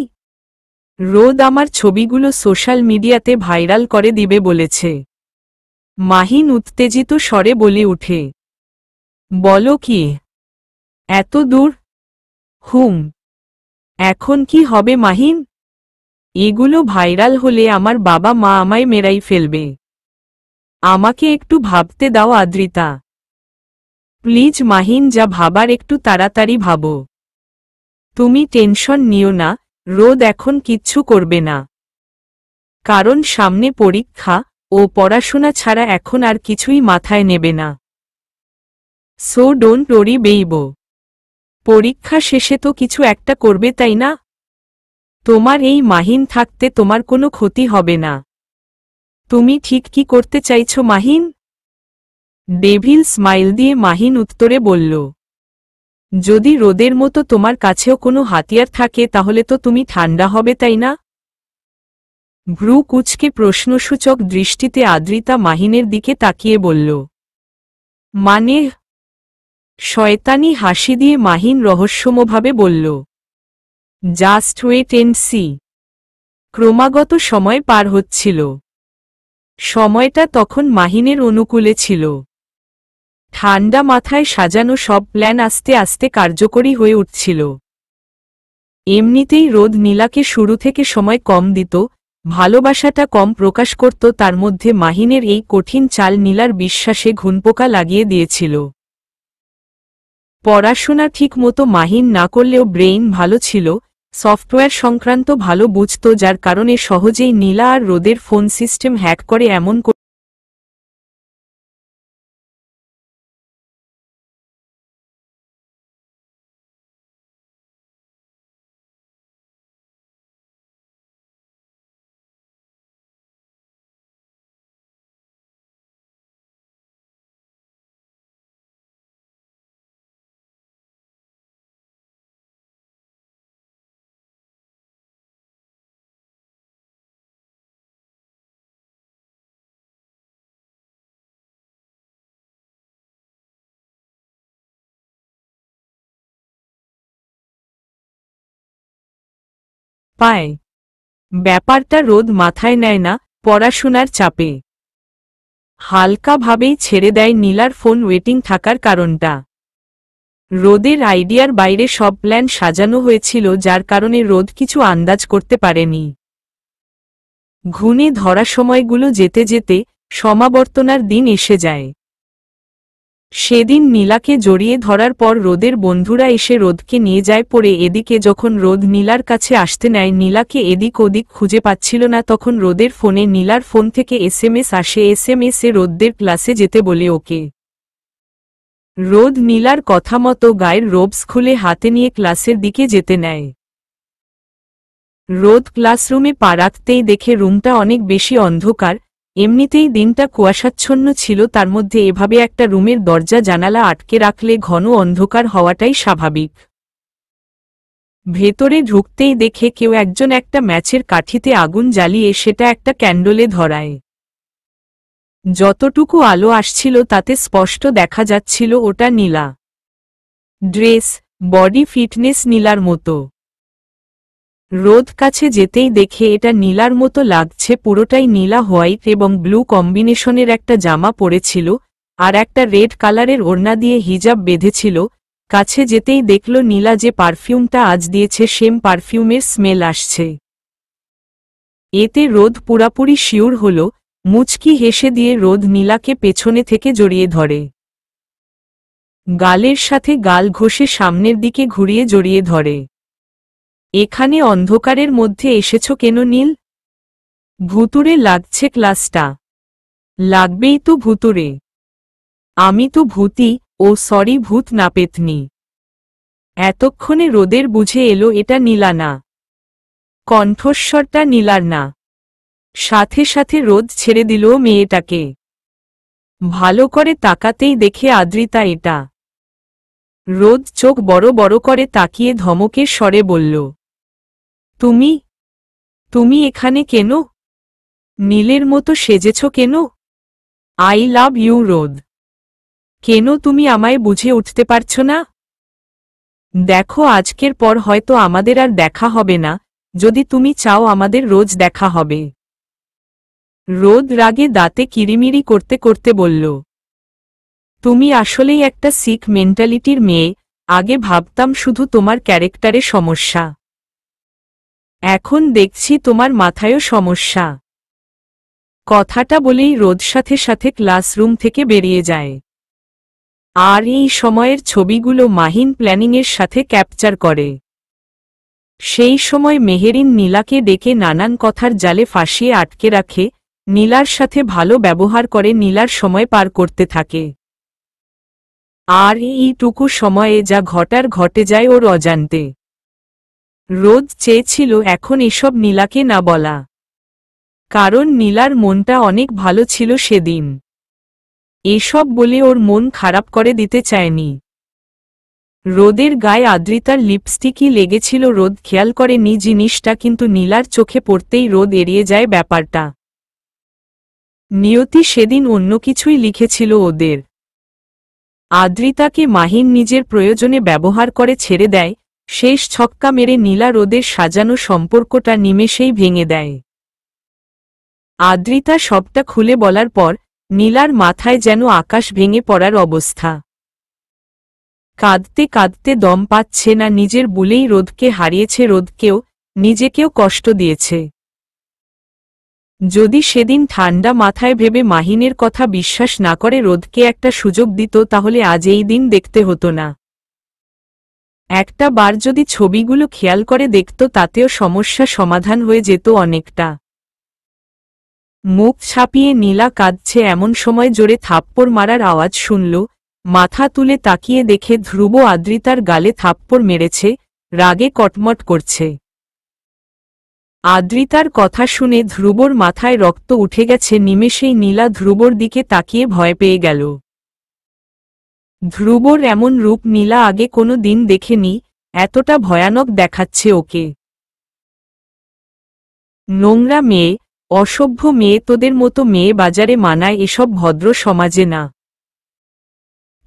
রোদ আমার ছবিগুলো সোশ্যাল মিডিয়াতে ভাইরাল করে দিবে বলেছে। মাহিন উত্তেজিত স্বরে বলে উঠে, বলো কি? এত দূর? এখন কি হবে মাহিন? এগুলো ভাইরাল হলে আমার বাবা মা আমায় মেরাই ফেলবে। আমাকে একটু ভাবতে দাও আদ্রিতা। প্লিজ মাহিন, যা ভাবার একটু তাড়াতাড়ি ভাবো। তুমি টেনশন নিও না, রোদ এখন কিচ্ছু করবে না। কারণ সামনে পরীক্ষা, ও পড়াশোনা ছাড়া এখন আর কিছুই মাথায় নেবে না। So don't worry বেইব। পরীক্ষা শেষে তো কিছু একটা করবে তাই না? তোমার এই মাহিন থাকতে তোমার কোনো ক্ষতি হবে না। তুমি ঠিক কি করতে চাইছো মাহিন? ডেভিল স্মাইল দিয়ে মাহিন উত্তরে বলল, যদি রোদের মতো তোমার কাছেও কোনো হাতিয়ার থাকে তাহলে তো তুমি ঠান্ডা হবে তাই না? ভ্রু কুঁচকে প্রশ্নসূচক দৃষ্টিতে আদ্রিতা মাহিনের দিকে তাকিয়ে বলল, মানে? শয়তানি হাসি দিয়ে মাহিন রহস্যময়ভাবে বলল, জাস্ট ওয়েট এন্ড সি। ক্রমাগত সময় পার হচ্ছিল। সময়টা তখন মাহিনের অনুকূলে ছিল। ঠান্ডা মাথায় সাজানো সব প্ল্যান আস্তে আস্তে কার্যকরী হয়ে উঠছিল। এমনিতেই রোদ নীলাকে শুরু থেকে সময় কম দিত, ভালোবাসাটা কম প্রকাশ করত, তার মধ্যে মাহিনের এই কঠিন চাল নীলার বিশ্বাসে ঘুনপোকা লাগিয়ে দিয়েছিল। পড়াশোনা ঠিক মতো মাহিন না করলেও ব্রেইন ভালো ছিল, সফটওয়্যার সংক্রান্ত ভালো বুঝত, যার কারণে সহজেই নীলা আর রোদের ফোন সিস্টেম হ্যাক করে এমন পায়। ব্যাপারটা রোদ মাথায় নেয় না, পড়াশোনার চাপে হালকাভাবেই ছেড়ে দেয় নীলার ফোন ওয়েটিং থাকার কারণটা। রোদের আইডিয়ার বাইরে সব প্ল্যান সাজানো হয়েছিল, যার কারণে রোদ কিছু আন্দাজ করতে পারেনি। ঘুণে ধরা সময়গুলো যেতে যেতে সমাবর্তনার দিন এসে যায়। সেদিন নীলাকে জড়িয়ে ধরার পর রোদের বন্ধুরা এসে রোদকে নিয়ে যায় পড়ে। এদিকে যখন রোদ নীলার কাছে আসতে নেয়, নীলাকে এদিক ওদিক খুঁজে পাচ্ছিল না, তখন রোদের ফোনে নীলার ফোন থেকে এসএমএস আসে। এসএমএসে রোদদের ক্লাসে যেতে বলে ওকে। রোদ নীলার কথা মতো গায়ের রোবস খুলে হাতে নিয়ে ক্লাসের দিকে যেতে নেয়। রোদ ক্লাসরুমে পা রাখতেই দেখে রুমটা অনেক বেশি অন্ধকার। এমনিতেই দিনটা কুয়াশাচ্ছন্ন ছিল, তার মধ্যে এভাবে একটা রুমের দরজা জানালা আটকে রাখলে ঘন অন্ধকার হওয়াটাই স্বাভাবিক। ভেতরে ঢুকতেই দেখে কেউ একজন একটা ম্যাচের কাঠিতে আগুন জ্বালিয়ে সেটা একটা ক্যান্ডলে ধরায়। যতটুকু আলো আসছিল তাতে স্পষ্ট দেখা যাচ্ছিল ওটা নীলা। ড্রেস, বডি ফিটনেস নীলার মতো। রোদ কাছে যেতেই দেখে এটা নীলার মতো লাগছে, পুরোটাই নীলা হোয়াইট এবং ব্লু কম্বিনেশনের একটা জামা পরেছিল, আর একটা রেড কালারের ওড়না দিয়ে হিজাব বেঁধেছিল। কাছে যেতেই দেখল নীলা যে পারফিউমটা আজ দিয়েছে সেম পারফিউমের স্মেল আসছে। এতে রোদ পুরাপুরি শিওর হল। মুচকি হেসে দিয়ে রোদ নীলাকে পেছনে থেকে জড়িয়ে ধরে। গালের সাথে গাল ঘষে সামনের দিকে ঘুরিয়ে জড়িয়ে ধরে। এখানে অন্ধকারের মধ্যে এসেছ কেন নীল? ভুতুরে লাগছে ক্লাসটা। লাগবেই তো ভুতুরে। আমি তো ভূতি। ও সরি, ভূত না পেতনি। এতক্ষণে রোদের বুঝে এলো এটা নীলা না। কণ্ঠস্বরটা নীলার না। সাথে সাথে রোদ ছেড়ে দিল মেয়েটাকে। ভালো করে তাকাতেই দেখে আদ্রিতা এটা। রোদ চোখ বড় বড় করে তাকিয়ে ধমকের স্বরে বলল, তুমি তুমি এখানে কেন? নীলের মতো সেজেছ কেন? আই লাভ ইউ রোদ। কেন তুমি আমায় বুঝে উঠতে পারছ না? দেখো, আজকের পর হয়তো আমাদের আর দেখা হবে না। যদি তুমি চাও আমাদের রোজ দেখা হবে। রোদ রাগে দাঁতে কিরিমিরি করতে করতে বলল, তুমি আসলেই একটা সিক মেন্টালিটির মেয়ে। আগে ভাবতাম শুধু তোমার ক্যারেক্টারে সমস্যা, এখন দেখছি তোমার মাথায়ও সমস্যা। কথাটা বলেই রোদ সাথে সাথে ক্লাসরুম থেকে বেরিয়ে যায়। আর এই সময়ের ছবিগুলো মাহিন প্ল্যানিংয়ের সাথে ক্যাপচার করে। সেই সময় মেহেরিন নীলাকে ডেকে নানান কথার জালে ফাঁসিয়ে আটকে রাখে, নীলার সাথে ভালো ব্যবহার করে নীলার সময় পার করতে থাকে। আর এইটুকু সময়ে যা ঘটার ঘটে যায় ওর অজান্তে। রোদ চেয়েছিল এখন এসব নীলাকে না বলা, কারণ নীলার মনটা অনেক ভালো ছিল সেদিন। এসব বলে ওর মন খারাপ করে দিতে চায়নি। রোদের গায়ে আদ্রিতার লিপস্টিকই লেগেছিল, রোদ খেয়াল করেনি জিনিসটা, কিন্তু নীলার চোখে পড়তেই রোদ এড়িয়ে যায় ব্যাপারটা। নিয়তি সেদিন অন্য কিছুই লিখেছিল ওদের। আদ্রিতাকে মাহিন নিজের প্রয়োজনে ব্যবহার করে ছেড়ে দেয়। শেষ ছক্কা মেরে নীলা রোদের সাজানো সম্পর্কটা নিমেষেই ভেঙে দেয়। আদ্রিতা সবটা খুলে বলার পর নীলার মাথায় যেন আকাশ ভেঙে পড়ার অবস্থা। কাঁদতে কাঁদতে দম পাচ্ছে না, নিজের বুলেই রোদকে হারিয়েছে, রোদকেও নিজেকেও কষ্ট দিয়েছে। যদি সেদিন ঠান্ডা মাথায় ভেবে মাহিনের কথা বিশ্বাস না করে রোদকে একটা সুযোগ দিত, তাহলে আজ এই দিন দেখতে হতো না। একটা বার যদি ছবিগুলো খেয়াল করে দেখত তাতেও সমস্যা সমাধান হয়ে যেত অনেকটা। মুখ ছাপিয়ে নীলা কাঁদছে এমন সময় জোরে থাপ্পড় মারার আওয়াজ শুনল। মাথা তুলে তাকিয়ে দেখে ধ্রুব আদ্রিতার গালে থাপ্পড় মেরেছে, রাগে কটমট করছে। আদ্রিতার কথা শুনে ধ্রুবর মাথায় রক্ত উঠে গেছে। নিমেষেই নীলা ধ্রুবর দিকে তাকিয়ে ভয় পেয়ে গেল। ধ্রুবর এমন রূপ নীলা আগে কোনো দিন দেখেনি, এতটা ভয়ানক দেখাচ্ছে ওকে। নোংরা মেয়ে, অসভ্য মেয়ে, তোদের মতো মেয়ে বাজারে মানায় এসব ভদ্র সমাজে না।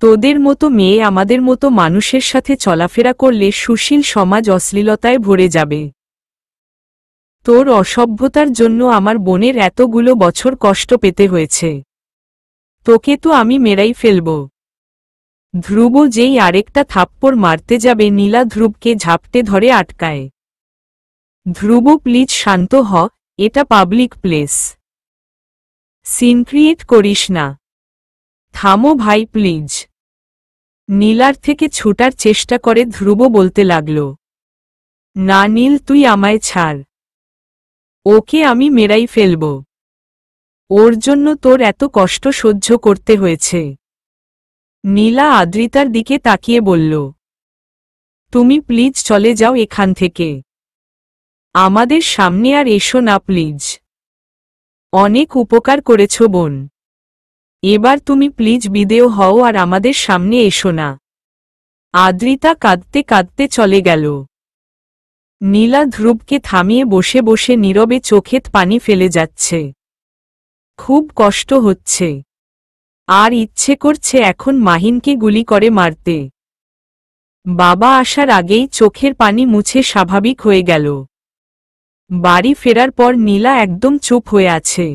তোদের মতো মেয়ে আমাদের মতো মানুষের সাথে চলাফেরা করলে সুশীল সমাজ অশ্লীলতায় ভরে যাবে। তোর অসভ্যতার জন্য আমার বোনের এতগুলো বছর কষ্ট পেতে হয়েছে। তোকে তো আমি মেরাই ফেলব। ধ্রুব যেই আরেকটা থাপ্পড় মারতে যাবে নীলা ধ্রুবকে ঝাপটে ধরে আটকায়। ধ্রুব প্লিজ শান্ত হ, এটা পাবলিক প্লেস। সিন ক্রিয়েট করিস না। থামো ভাই প্লিজ। নীলার থেকে ছুটার চেষ্টা করে ধ্রুব বলতে লাগল, না নীল তুই আমায় ছাড়। ওকে আমি মেরাই ফেলব। ওর জন্য তোর এত কষ্ট সহ্য করতে হয়েছে। নীলা আদ্রিতার দিকে তাকিয়ে বলল, তুমি প্লিজ চলে যাও এখান থেকে। আমাদের সামনে আর এসো না প্লিজ। অনেক উপকার করেছ বোন। এবার তুমি প্লিজ বিদেয় হও আর আমাদের সামনে এসো না। আদ্রিতা কাঁদতে কাঁদতে চলে গেল। নীলা ধ্রুবকে থামিয়ে বসে বসে নীরবে চোখের পানি ফেলে যাচ্ছে। খুব কষ্ট হচ্ছে। আর ইচ্ছে করছে এখন মাহিনকে গুলি করে মারতে। বাবা আসার আগেই চোখের পানি মুছে স্বাভাবিক হয়ে গেল। বাড়ি ফেরার পর নীলা একদম চুপ হয়ে আছে।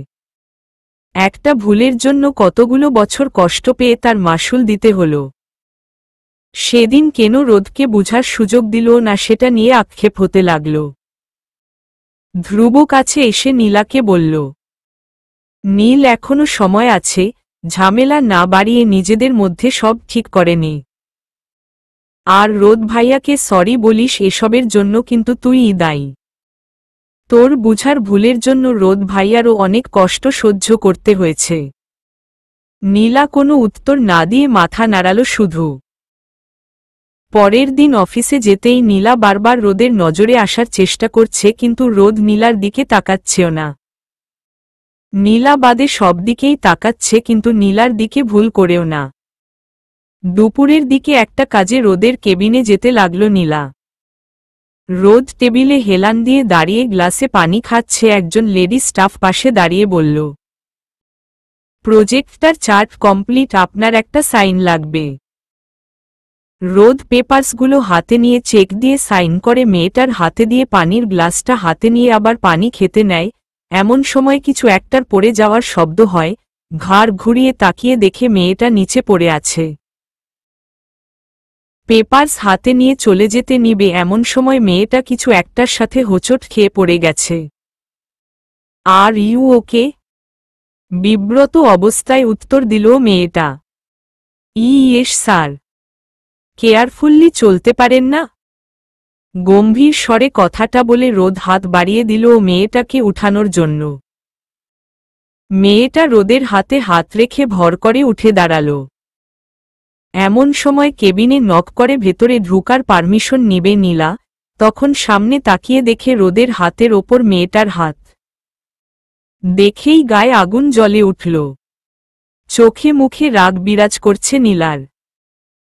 একটা ভুলের জন্য কতগুলো বছর কষ্ট পেয়ে তার মাসুল দিতে হলো। সেদিন কেন রোদকে বুঝার সুযোগ দিল না সেটা নিয়ে আক্ষেপ হতে লাগল। ধ্রুব কাছে এসে নীলাকে বলল, নীল এখনো সময় আছে, ঝামেলা না বাড়িয়ে নিজেদের মধ্যে সব ঠিক করে নে। আর রোদ ভাইয়াকে সরি বলিস এসবের জন্য, কিন্তু তুইই দায়ী। তোর বুঝার ভুলের জন্য রোদ ভাইয়ারও অনেক কষ্ট সহ্য করতে হয়েছে। নীলা কোনো উত্তর না দিয়ে মাথা নাড়াল শুধু। পরের দিন অফিসে যেতেই নীলা বারবার রোদের নজরে আসার চেষ্টা করছে, কিন্তু রোদ নীলার দিকে তাকাচ্ছেও না। নীলা বাদে সব দিকেই তাকাচ্ছে, কিন্তু নীলার দিকে ভুল করেও না। দুপুরের দিকে একটা কাজে রোদের কেবিনে যেতে লাগল নীলা। রোদ টেবিলে হেলান দিয়ে দাঁড়িয়ে গ্লাসে পানি খাচ্ছে। একজন লেডি স্টাফ পাশে দাঁড়িয়ে বলল, প্রজেক্টটার চার্ট কমপ্লিট, আপনার একটা সাইন লাগবে। রোদ পেপারসগুলো হাতে নিয়ে চেক দিয়ে সাইন করে মেয়েটার হাতে দিয়ে পানির গ্লাসটা হাতে নিয়ে আবার পানি খেতে নেয়। এমন সময় কিছু একটার পড়ে যাওয়ার শব্দ হয়। ঘাড় ঘুরিয়ে তাকিয়ে দেখে মেয়েটা নিচে পড়ে আছে। পেপারস হাতে নিয়ে চলে যেতে নিবে এমন সময় মেয়েটা কিছু একটার সাথে হোঁচট খেয়ে পড়ে গেছে। Are you okay? বিব্রত অবস্থায় উত্তর দিল মেয়েটা। Yes sir. কেয়ারফুল্লি চলতে পারেন না? গম্ভীর স্বরে কথাটা বলে রোদ হাত বাড়িয়ে দিল মেয়েটাকে উঠানোর জন্য। মেয়েটা রোদের হাতে হাত রেখে ভর করে উঠে দাঁড়াল। এমন সময় কেবিনে নক করে ভেতরে ঢোকার পারমিশন নিবে নীলা, তখন সামনে তাকিয়ে দেখে রোদের হাতের ওপর মেয়েটার হাত। দেখেই গায়ে আগুন জ্বলে উঠল। চোখে মুখে রাগ বিরাজ করছে নীলার।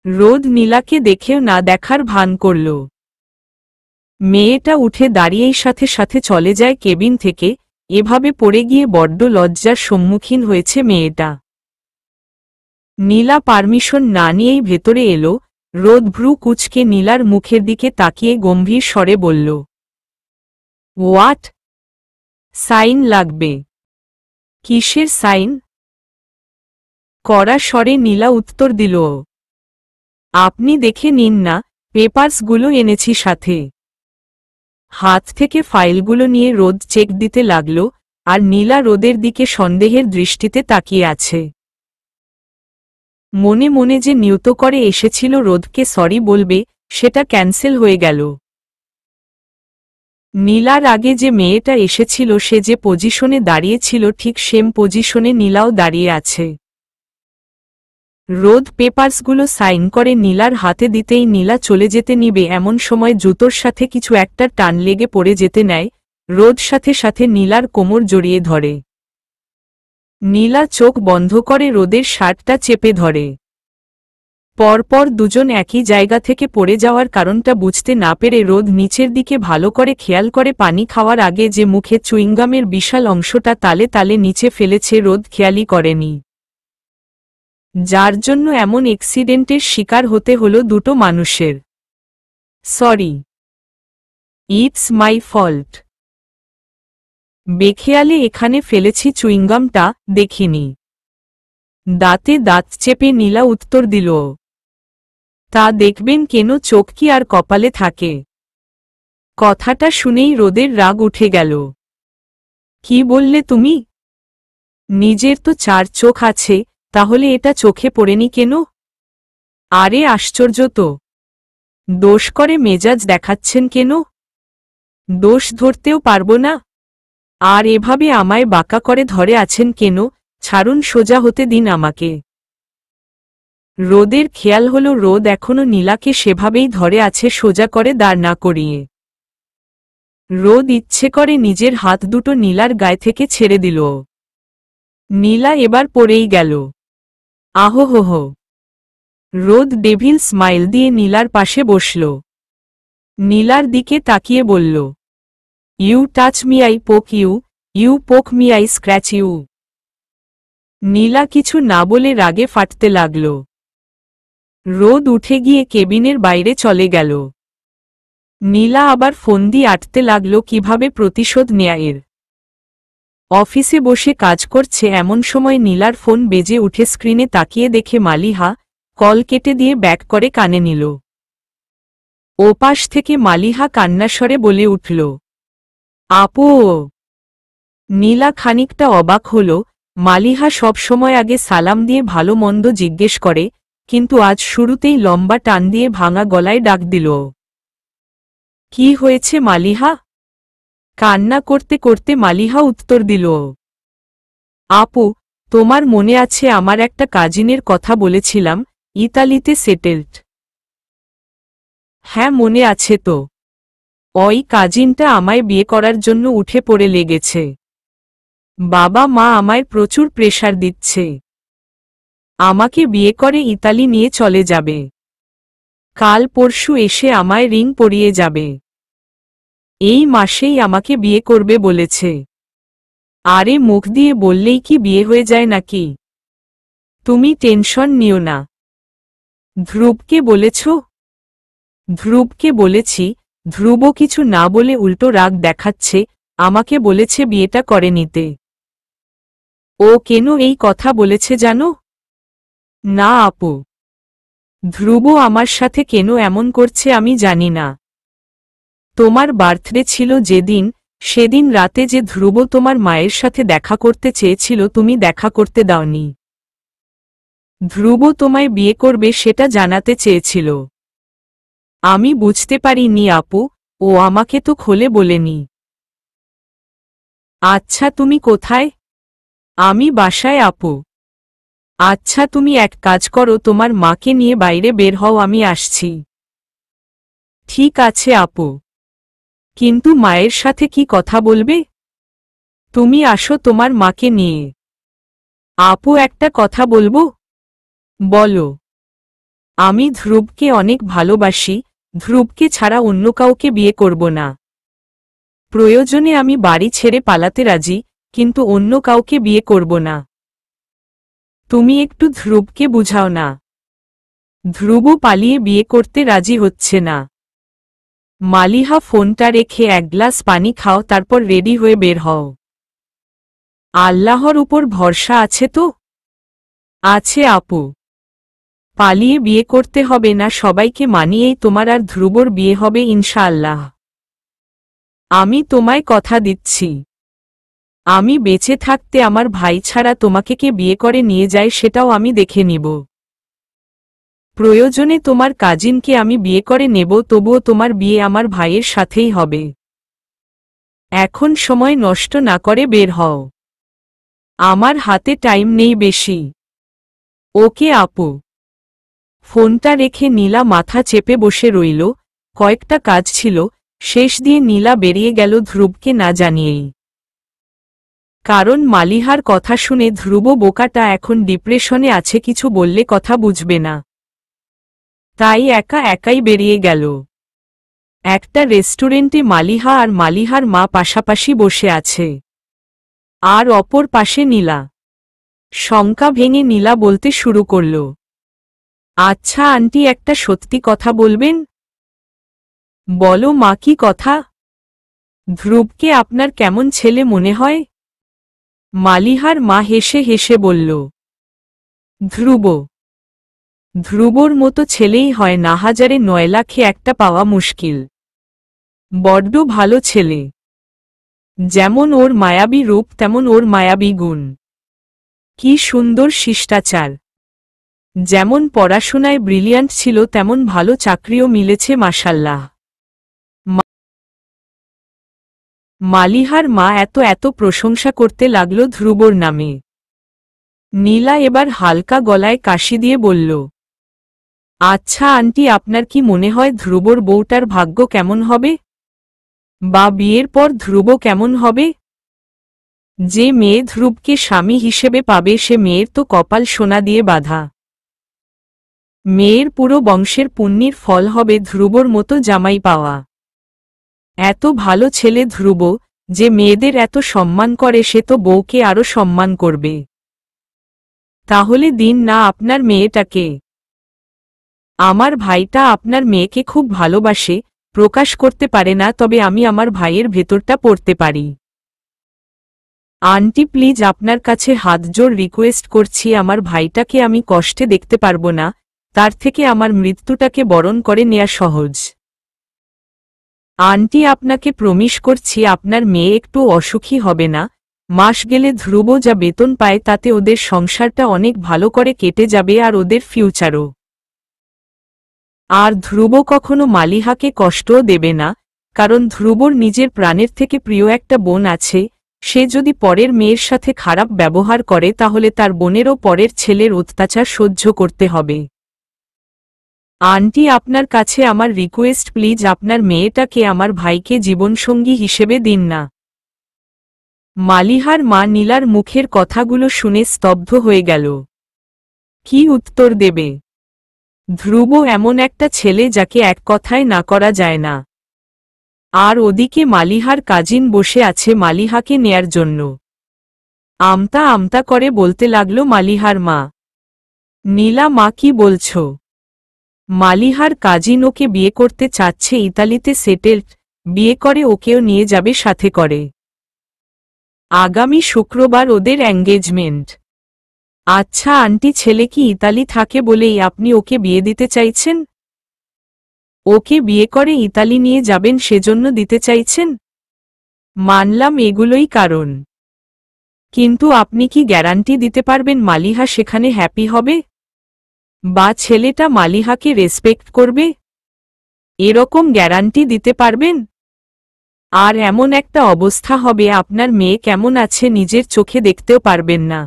রোদ নীলাকে দেখেও না দেখার ভান করল। মেয়েটা উঠে দাঁড়িয়েই সাথে সাথে চলে যায় কেবিন থেকে। এভাবে পড়ে গিয়ে বড্ড লজ্জার সম্মুখীন হয়েছে মেয়েটা। নীলা পারমিশন না নিয়েই ভেতরে এলো। রোদ ভ্রু কুঁচকে নীলার মুখের দিকে তাকিয়ে গম্ভীর স্বরে বলল, হোয়াট? সাইন লাগবে। কিসের সাইন? কড়া স্বরে নীলা উত্তর দিল, আপনি দেখে নিন না, পেপারসগুলো এনেছি সাথে। হাত থেকে ফাইলগুলো নিয়ে রোদ চেক দিতে লাগল, আর নীলা রোদের দিকে সন্দেহের দৃষ্টিতে তাকিয়ে আছে। মনে মনে যে নিয়ত করে এসেছিল রোদকে সরি বলবে, সেটা ক্যান্সেল হয়ে গেল। নীলার আগে যে মেয়েটা এসেছিল সে যে পজিশনে দাঁড়িয়েছিল ঠিক সেম পজিশনে নীলাও দাঁড়িয়ে আছে। রোদ পেপারসগুলো সাইন করে নীলার হাতে দিতেই নীলা চলে যেতে নিবে এমন সময় জুতোর সাথে কিছু একটা টান লেগে পড়ে যেতে নেয়। রোদ সাথে সাথে নীলার কোমর জড়িয়ে ধরে। নীলা চোখ বন্ধ করে রোদের শার্টটা চেপে ধরে। পরপর দুজন একই জায়গা থেকে পড়ে যাওয়ার কারণটা বুঝতে না পেরে রোদ নিচের দিকে ভালো করে খেয়াল করে পানি খাওয়ার আগে যে মুখে চুইংগামের বিশাল অংশটা তালে তালে নিচে ফেলেছে রোদ খেয়ালই করেনি, যার জন্য এমন অ্যাক্সিডেন্টের শিকার হতে হলো দুটো মানুষের। Sorry, it's my fault. বেখেয়ালে এখানে ফেলেছি চুইংগামটা, দেখিনি। দাঁতে দাঁত চেপে নীলা উত্তর দিল, তা দেখবেন কেন, চোখ কি আর কপালে থাকে? কথাটা শুনেই রোদের রাগ উঠে গেল। কি বললে তুমি? নিজের তো 4 চোখ আছে, তাহলে এটা চোখে পড়েনি কেন? আরে আশ্চর্য তো, দোষ করে মেজাজ দেখাচ্ছেন কেন? দোষ ধরতেও পারবো না, আর এভাবে আমায় বাঁকা করে ধরে আছেন কেন? ছাড়ুন, সোজা হতে দিন আমাকে। রোদের খেয়াল হলো রোদ এখনো নীলাকে সেভাবেই ধরে আছে, সোজা করে দাঁড় না করিয়ে। রোদ ইচ্ছে করে নিজের হাত দুটো নীলার গায়ে থেকে ছেড়ে দিল। নীলা এবার পড়েই গেল। আহো হো হো। রোদ ডেভিল স্মাইল দিয়ে নীলার পাশে বসল। নীলার দিকে তাকিয়ে বলল, ইউ টাচ মি আই পোক ইউ, ইউ পোক মি আই স্ক্র্যাচ ইউ। নীলা কিছু না বলে রাগে ফাটতে লাগল। রোদ উঠে গিয়ে কেবিনের বাইরে চলে গেল। নীলা আবার ফোন দিয়ে আটতে লাগল কিভাবে প্রতিশোধ নেয় এর। অফিসে বসে কাজ করছে এমন সময় নীলার ফোন বেজে উঠে স্ক্রিনে তাকিয়ে দেখে মালিহা, কল কেটে দিয়ে ব্যাক করে কানে নিল। ওপাশ থেকে মালিহা কান্নাস্বরে বলে উঠল, আপু। নীলা খানিকটা অবাক হল। মালিহা সব সময় আগে সালাম দিয়ে ভালো মন্দ জিজ্ঞেস করে, কিন্তু আজ শুরুতেই লম্বা টান দিয়ে ভাঙা গলায় ডাক দিল। কি হয়েছে মালিহা? কান্না করতে করতে মালিহা উত্তর দিল, আপু, তোমার মনে আছে আমার একটা কাজিনের কথা বলেছিলাম, ইতালিতে সেটেলড? হ্যাঁ মনে আছে তো। ওই কাজিনটা আমায় বিয়ে করার জন্য উঠে পড়ে লেগেছে। বাবা মা আমায় প্রচুর প্রেসার দিচ্ছে, আমাকে বিয়ে করে ইতালি নিয়ে চলে যাবে। কাল পরশু এসে আমায় রিং পরিয়ে যাবে। এই মাসেই আমাকে বিয়ে করবে বলেছে। আরে মুখ দিয়ে বললেই কি বিয়ে হয়ে যায় নাকি? তুমি টেনশন নিও না। ধ্রুবকে বলেছ? ধ্রুবকে বলেছি। ধ্রুব কিছু না বলে উল্টো রাগ দেখাচ্ছে, আমাকে বলেছে বিয়েটা করে নিতে। ও কেন এই কথা বলেছে জানো? না আপু, ধ্রুব আমার সাথে কেন এমন করছে আমি জানি না। তোমার বার্থডে ছিল যেদিন, সেদিন রাতে যে ধ্রুব তোমার মায়ের সাথে দেখা করতে চেয়েছিল তুমি দেখা করতে দাওনি। ধ্রুব তোমায় বিয়ে করবে সেটা জানাতে চেয়েছিল। আমি বুঝতে পারিনি আপু, ও আমাকে তো খুলে বলেনি। আচ্ছা তুমি কোথায়? আমি বাসায় আপু। আচ্ছা তুমি এক কাজ করো, তোমার মাকে নিয়ে বাইরে বের হও, আমি আসছি। ঠিক আছে আপু। কিন্তু মায়ের সাথে কি কথা বলবে? তুমি আসো তোমার মাকে নিয়ে। আপু একটা কথা বলবো? বলো। আমি ধ্রুবকে অনেক ভালোবাসি, ধ্রুবকে ছাড়া অন্য কাউকে বিয়ে করব না। প্রয়োজনে আমি বাড়ি ছেড়ে পালাতে রাজি, কিন্তু অন্য কাউকে বিয়ে করব না। তুমি একটু ধ্রুবকে বুঝাও না। ধ্রুব পালিয়ে বিয়ে করতে রাজি হচ্ছে না। মালিহা ফোনটা রেখে এক গ্লাস পানি খাও, তারপর রেডি হয়ে বের হও। আল্লাহর উপর ভরসা আছে তো? আছে আপু। পালিয়ে বিয়ে করতে হবে না, সবাইকে মানিয়েই তোমার আর ধ্রুবর বিয়ে হবে ইনশাআল্লাহ। আমি তোমায় কথা দিচ্ছি। আমি বেঁচে থাকতে আমার ভাই ছাড়া তোমাকে কে বিয়ে করে নিয়ে যায় সেটাও আমি দেখে নিব। প্রয়োজনে তোমার কাজিনকে আমি বিয়ে করে নেব, তবুও তোমার বিয়ে আমার ভাইয়ের সাথেই হবে। এখন সময় নষ্ট না করে বের হও, আমার হাতে টাইম নেই বেশি। ওকে আপু। ফোনটা রেখে নীলা মাথা চেপে বসে রইল। কয়েকটা কাজ ছিল, শেষ দিয়ে নীলা বেরিয়ে গেল ধ্রুবকে না জানিয়েই। কারণ মালিহার কথা শুনে ধ্রুব বোকাটা এখন ডিপ্রেশনে আছে, কিছু বললে কথা বুঝবে না, তাই একা একাই বেরিয়ে গেল। একটা রেস্টুরেন্টে মালিহা আর মালিহার মা পাশাপাশি বসে আছে, আর অপর পাশে নীলা। শঙ্কা ভেঙে নীলা বলতে শুরু করল, আচ্ছা আন্টি, একটা সত্যি কথা বলবেন? বলো মা, কি কথা? ধ্রুবকে আপনার কেমন ছেলে মনে হয়? মালিহার মা হেসে হেসে বলল, ধ্রুব? ধ্রুবর মতো ছেলেই হয় না, 9,000-এ একটা পাওয়া মুশকিল। বড্ড ভালো ছেলে, যেমন ওর মায়াবী রূপ তেমন ওর মায়াবী গুণ। কি সুন্দর শিষ্টাচার, যেমন পড়াশোনায় ব্রিলিয়ান্ট ছিল তেমন ভালো চাকরিও মিলেছে মাশাল্লাহ। মালিহার মা এত এত প্রশংসা করতে লাগল ধ্রুবর নামে। নীলা এবার হালকা গলায় কাশি দিয়ে বলল, আচ্ছা আন্টি, আপনার কি মনে হয় ধ্রুবর বউটার ভাগ্য কেমন হবে? বা বিয়ের পর ধ্রুব কেমন হবে? যে মেয়ে ধ্রুবকে স্বামী হিসেবে পাবে সে মেয়ের তো কপাল সোনা দিয়ে বাঁধা। মেয়ের পুরো বংশের পুণ্যের ফল হবে ধ্রুবর মতো জামাই পাওয়া। এত ভালো ছেলে ধ্রুব, যে মেয়েদের এত সম্মান করে, সে তো বউকে আরো সম্মান করবে। তাহলে দিন না আপনার মেয়েটাকে। আমার ভাইটা আপনার মেয়েকে খুব ভালোবাসে, প্রকাশ করতে পারে না, তবে আমি আমার ভাইয়ের ভেতরটা পড়তে পারি। আন্টি প্লিজ, আপনার কাছে হাত জোড় রিকোয়েস্ট করছি, আমার ভাইটাকে আমি কষ্টে দেখতে পারবো না, তার থেকে আমার মৃত্যুটাকে বরণ করে নেয়া সহজ। আন্টি আপনাকে প্রমিস করছি আপনার মেয়ে একটু অসুখী হবে না, মাস গেলে ধ্রুব যা বেতন পায় তাতে ওদের সংসারটা অনেক ভালো করে কেটে যাবে, আর ওদের ফিউচারও। আর ধ্রুব কখনো মালিহাকে কষ্টও দেবে না, কারণ ধ্রুবর নিজের প্রাণের থেকে প্রিয় একটা বোন আছে, সে যদি পরের মেয়ের সাথে খারাপ ব্যবহার করে তাহলে তার বোনেরও পরের ছেলের অত্যাচার সহ্য করতে হবে। আন্টি আপনার কাছে আমার রিকোয়েস্ট, প্লিজ আপনার মেয়েটাকে আমার ভাইকে জীবনসঙ্গী হিসেবে দিন না। মালিহার মা নীলার মুখের কথাগুলো শুনে স্তব্ধ হয়ে গেল। কি উত্তর দেবে? ধ্রুব এমন একটা ছেলে যাকে এক কথায় না করা যায় না। আর ওদিকে মালিহার কাজিন বসে আছে মালিহাকে নেয়ার জন্য। আমতা আমতা করে বলতে লাগলো মালিহার মা। নীলা মা, কি বলছ? মালিহার কাজিন ওকে বিয়ে করতে চাচ্ছে, ইতালিতে সেটেলড, বিয়ে করে ওকেও নিয়ে যাবে সাথে করে। আগামী শুক্রবার ওদের এঙ্গেজমেন্ট। আচ্ছা আন্টি, ছেলে কি ইতালি থাকে বলেই আপনি ওকে বিয়ে দিতে চাইছেন? ওকে বিয়ে করে ইতালি নিয়ে যাবেন সেজন্য দিতে চাইছেন? মানলাম এগুলোই কারণ, কিন্তু আপনি কি গ্যারান্টি দিতে পারবেন মালিহা সেখানে হ্যাপি হবে? বা ছেলেটা মালিহাকে রেসপেক্ট করবে? এরকম গ্যারান্টি দিতে পারবেন? আর এমন একটা অবস্থা হবে আপনার মেয়ে কেমন আছে নিজের চোখে দেখতেও পারবেন না।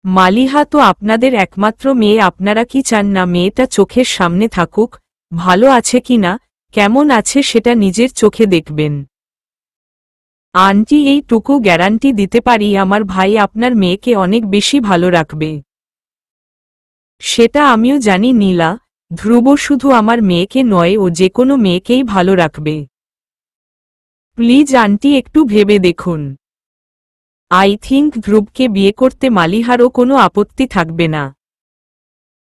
মালিহা তো আপনাদের একমাত্র মেয়ে, আপনারা কি চান না মেয়েটা চোখের সামনে থাকুক, ভালো আছে কিনা, কেমন আছে সেটা নিজের চোখে দেখবেন? আন্টি এইটুকু গ্যারান্টি দিতে পারি, আমার ভাই আপনার মেয়েকে অনেক বেশি ভালো রাখবে। সেটা আমিও জানি নীলা, ধ্রুব শুধু আমার মেয়েকে নয়, ও যে কোনো মেয়েকেই ভালো রাখবে। প্লিজ আন্টি একটু ভেবে দেখুন। আই থিঙ্ক ধ্রুবকে বিয়ে করতে মালিহারও কোনো আপত্তি থাকবে না।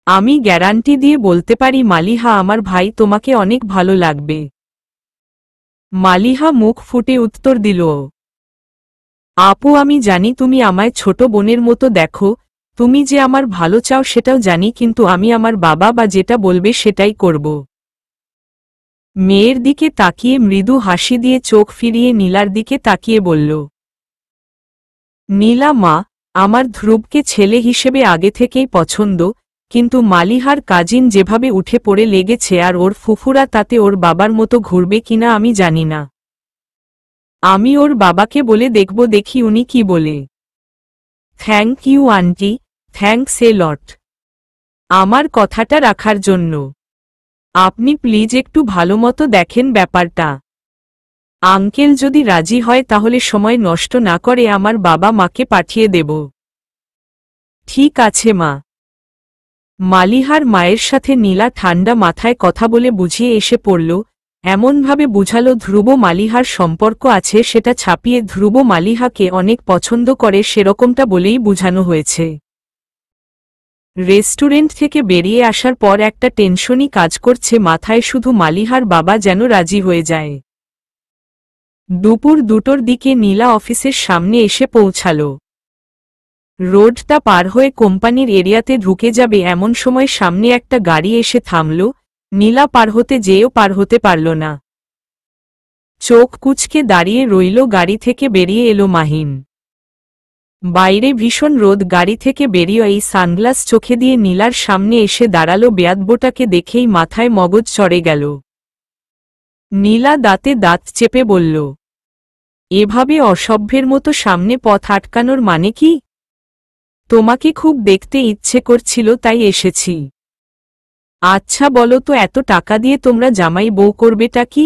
আমি গ্যারান্টি দিয়ে বলতে পারি মালিহা, আমার ভাই তোমাকে অনেক ভালো লাগবে। মালিহা মুখ ফুটে উত্তর দিল, আপু আমি জানি তুমি আমায় ছোট বোনের মতো দেখো, তুমি যে আমার ভালো চাও সেটাও জানি, কিন্তু আমি আমার বাবা বা যেটা বলবে সেটাই করব। মেয়ের দিকে তাকিয়ে মৃদু হাসি দিয়ে চোখ ফিরিয়ে নীলার দিকে তাকিয়ে বলল, নীলা মা, আমার ধ্রুবকে ছেলে হিসেবে আগে থেকেই পছন্দ, কিন্তু মালিহার কাজিন যেভাবে উঠে পড়ে লেগেছে আর ওর ফুফুরা তাতে ওর বাবার মতো ঘুরবে কিনা আমি জানি না। আমি ওর বাবাকে বলে দেখব, দেখি উনি কি বলে। Thank you aunty, thanks a lot আমার কথাটা রাখার জন্য। আপনি প্লিজ একটু ভালোমতো দেখেন ব্যাপারটা। আঙ্কেল যদি রাজি হয় তাহলে সময় নষ্ট না করে আমার বাবা মাকে পাঠিয়ে দেব। ঠিক আছে মা। মালিহার মায়ের সাথে নীলা ঠান্ডা মাথায় কথা বলে বুঝিয়ে এসে পড়ল, এমনভাবে বুঝালো ধ্রুব মালিহার সম্পর্ক আছে সেটা ছাপিয়ে ধ্রুব মালিহাকে অনেক পছন্দ করে সেরকমটা বলেই বুঝানো হয়েছে। রেস্টুরেন্ট থেকে বেরিয়ে আসার পর একটা টেনশনই কাজ করছে মাথায়, শুধু মালিহার বাবা যেন রাজি হয়ে যায়। দুপুর 2টোর দিকে নীলা অফিসের সামনে এসে পৌঁছাল। রোডটা পার হয়ে কোম্পানির এরিয়াতে ঢুকে যাবে এমন সময় সামনে একটা গাড়ি এসে থামল। নীলা পার হতে যেয়েও পার হতে পারল না। চোখ কুঁচকে দাঁড়িয়ে রইল। গাড়ি থেকে বেরিয়ে এলো মাহিন। বাইরে ভীষণ রোদ। গাড়ি থেকে বেরিয়ে এই সানগ্লাস চোখে দিয়ে নীলার সামনে এসে দাঁড়ালো। বেয়াদবোটাকে দেখেই মাথায় মগজ চড়ে গেল। নীলা দাঁতে দাঁত চেপে বলল, এভাবে অসভ্যের মতো সামনে পথ আটকানোর মানে কি? তোমাকে খুব দেখতে ইচ্ছে করছিল তাই এসেছি। আচ্ছা বলো তো, এত টাকা দিয়ে তোমরা জামাই বউ করবেটা কি?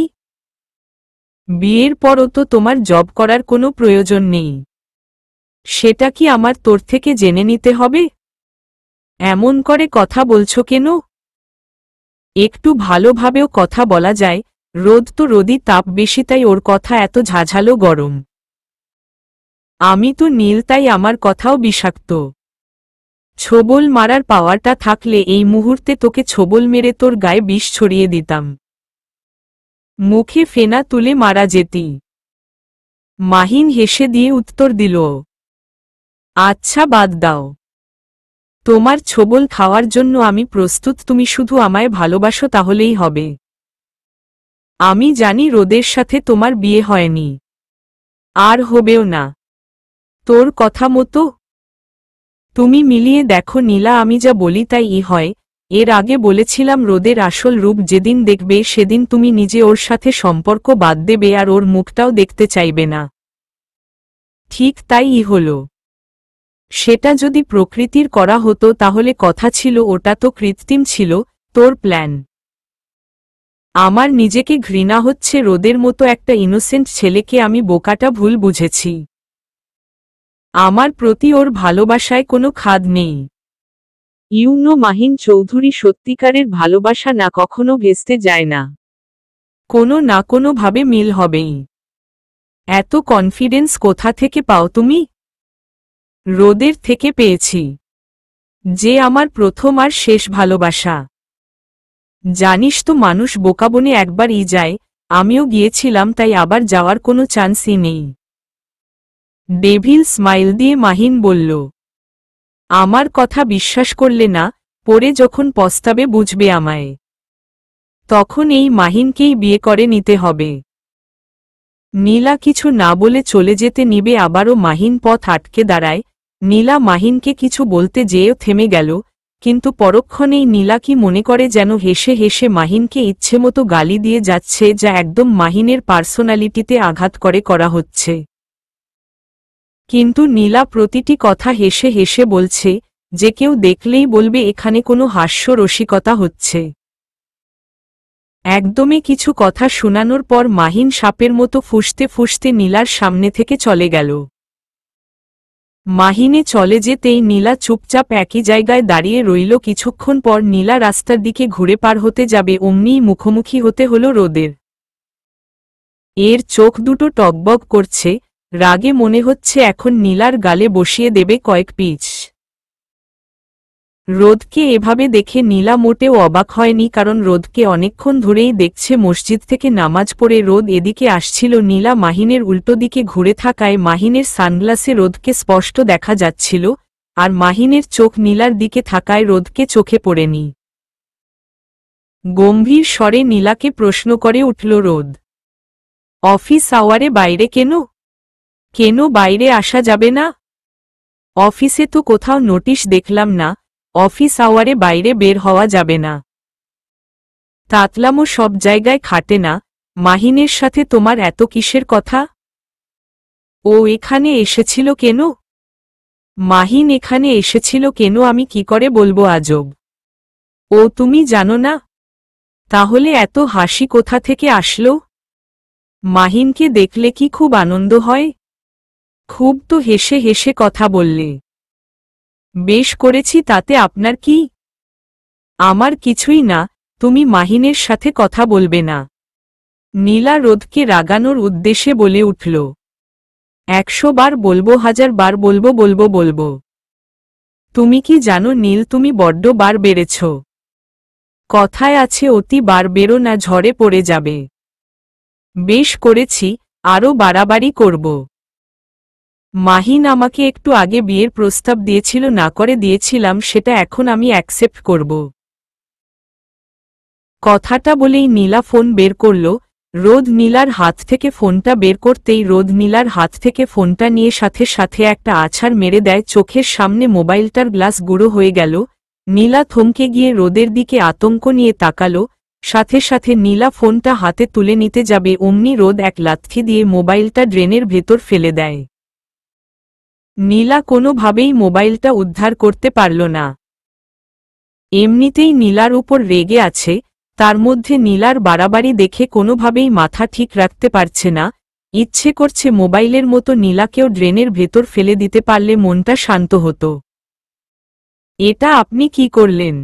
বিয়ের পরও তো তোমার জব করার কোনো প্রয়োজন নেই। সেটা কি আমার তোর থেকে জেনে নিতে হবে? এমন করে কথা বলছো কেন? একটু ভালোভাবেও কথা বলা যায়। রোদ তো রোদই, তাপ বেশি তাই ওর কথা এত ঝাঝালো গরম। আমি তো নীল তাই আমার কথাও বিষাক্ত। ছোবল মারার পাওয়ারটা থাকলে এই মুহূর্তে তোকে ছোবল মেরে তোর গায়ে বিষ ছড়িয়ে দিতাম। মুখে ফেনা তুলে মারা যেতি। মাহিন হেসে দিয়ে উত্তর দিল, আচ্ছা বাদ দাও। তোমার ছোবল খাওয়ার জন্য আমি প্রস্তুত, তুমি শুধু আমায় ভালোবাসো তাহলেই হবে। আমি জানি রোদের সাথে তোমার বিয়ে হয়নি, আর হবেও না। তোর কথা মতো তুমি মিলিয়ে দেখো নীলা, আমি যা বলি তাই হয়। এর আগে বলেছিলাম রোদের আসল রূপ যেদিন দেখবে সেদিন তুমি নিজে ওর সাথে সম্পর্ক বাদ দেবে আর ওর মুখটাও দেখতে চাইবে না। ঠিক তাই হলো। সেটা যদি প্রকৃতির করা হতো তাহলে কথা ছিল, ওটা তো কৃত্রিম ছিল, তোর প্ল্যান। আমার নিজেকে ঘৃণা হচ্ছে, রোদের মতো একটা ইনোসেন্ট ছেলেকে আমি বোকাটা ভুল বুঝেছি। আমার প্রতি ওর ভালোবাসায় কোনো খাদ নেই। মাহিন চৌধুরী সত্যিকারের ভালোবাসা না কখনো ভেস্তে যায় না, কোনো না কোনো ভাবে মিল হবেই। এত কনফিডেন্স কোথা থেকে পাও তুমি? রোদের থেকে পেয়েছি, যে আমার প্রথম আর শেষ ভালোবাসা। জানিস তো মানুষ বোকাবনে একবারই যায়, আমিও গিয়েছিলাম তাই আবার যাওয়ার কোনো চান্সই নেই। ডেভিল স্মাইল দিয়ে মাহিন বলল, আমার কথা বিশ্বাস করলে না, পরে যখন পস্তাবে বুঝবে আমায়। তখন এই মাহিনকেই বিয়ে করে নিতে হবে। নীলা কিছু না বলে চলে যেতে নিবে, আবারও মাহিন পথ আটকে দাঁড়ায়। নীলা মাহিনকে কিছু বলতে যেয়েও থেমে গেল, কিন্তু পরক্ষণেই নীলা কি মনে করে যেন হেসে হেসে মাহিনকে ইচ্ছেমতো গালি দিয়ে যাচ্ছে, যা একদম মাহিনের পার্সোনালিটিতে আঘাত করে করা হচ্ছে। কিন্তু নীলা প্রতিটি কথা হেসে হেসে বলছে, যে কেউ দেখলেই বলবে এখানে কোনো হাস্য রসিকতা হচ্ছে। একদমই কিছু কথা শোনানোর পর মাহিন সাপের মতো ফুঁসতে ফুঁসতে নীলার সামনে থেকে চলে গেল। মাহিনে চলে যেতেই নীলা চুপচাপ একই জায়গায় দাঁড়িয়ে রইল। কিছুক্ষণ পর নীলা রাস্তার দিকে ঘুরে পার হতে যাবে, অমনিই মুখোমুখি হতে হলো রোদের। এর চোখ দুটো টকবক করছে, রাগে মনে হচ্ছে এখন নীলার গালে বসিয়ে দেবে কয়েক পিচ। রোদকে এভাবে দেখে নীলা মোটেও অবাক হয়নি, কারণ রোদকে অনেকক্ষণ ধরেই দেখছে। মসজিদ থেকে নামাজ পড়ে রোদ এদিকে আসছিল, নীলা মাহিনের উল্টো দিকে ঘুরে থাকায় মাহিনের সানগ্লাসে রোদকে স্পষ্ট দেখা যাচ্ছিল, আর মাহিনের চোখ নীলার দিকে থাকায় রোদকে চোখে পড়েনি। গম্ভীর স্বরে নীলাকে প্রশ্ন করে উঠল রোদ, অফিস আওয়ারে বাইরে কেন? কেন বাইরে আসা যাবে না? অফিসে তো কোথাও নোটিশ দেখলাম না, অফিস আওয়ারে বাইরে বের হওয়া যাবে না। তাতলামো সব জায়গায় খাটে না। মাহিনের সাথে তোমার এত কিসের কথা? ও এখানে এসেছিল কেন? মাহিন এখানে এসেছিল কেন আমি কি করে বলবো আজব। ও তুমি জানো না? তাহলে এত হাসি কোথা থেকে আসলো? মাহিনকে দেখলে কি খুব আনন্দ হয়? খুব তো হেসে হেসে কথা বললে। বেশ করেছি, তাতে আপনার কি? আমার কিছুই না, তুমি মাহিনের সাথে কথা বলবে না। নীলা রোদকে রাগানোর উদ্দেশ্যে বলে উঠল। 100 বার বলবো, 1000 বার বলবো বলবো বলবো। তুমি কি জানো নীল, তুমি বড্ড বার বেড়েছ। কথায় আছে অতি বার বেরো না ঝড়ে পড়ে যাবে। বেশ করেছি, আরও বাড়াবাড়ি করব। মাহিন আমাকে একটু আগে বিয়ের প্রস্তাব দিয়েছিল, না করে দিয়েছিলাম, সেটা এখন আমি অ্যাকসেপ্ট করব। কথাটা বলেই নীলা ফোন বের করল। রোদ নীলার হাত থেকে ফোনটা বের করতেই রোদ নীলার হাত থেকে ফোনটা নিয়ে সাথে সাথে একটা আছাড় মেরে দেয়। চোখের সামনে মোবাইলটার গ্লাস গুঁড়ো হয়ে গেল। নীলা থমকে গিয়ে রোদের দিকে আতঙ্ক নিয়ে তাকালো। সাথে সাথে নীলা ফোনটা হাতে তুলে নিতে যাবে, অমনি রোদ এক লাথি দিয়ে মোবাইলটা ড্রেনের ভেতর ফেলে দেয়। নীলা কোনোভাবেই মোবাইলটা উদ্ধার করতে পারল না। এমনিতেই নীলার উপর রেগে আছে, তার মধ্যে নীলার বাড়াবাড়ি দেখে কোনোভাবেই মাথা ঠিক রাখতে পারছে না। ইচ্ছে করছে মোবাইলের মতো নীলাকেও ড্রেনের ভেতর ফেলে দিতে পারলে মনটা শান্ত হতো। এটা আপনি কি করলেন?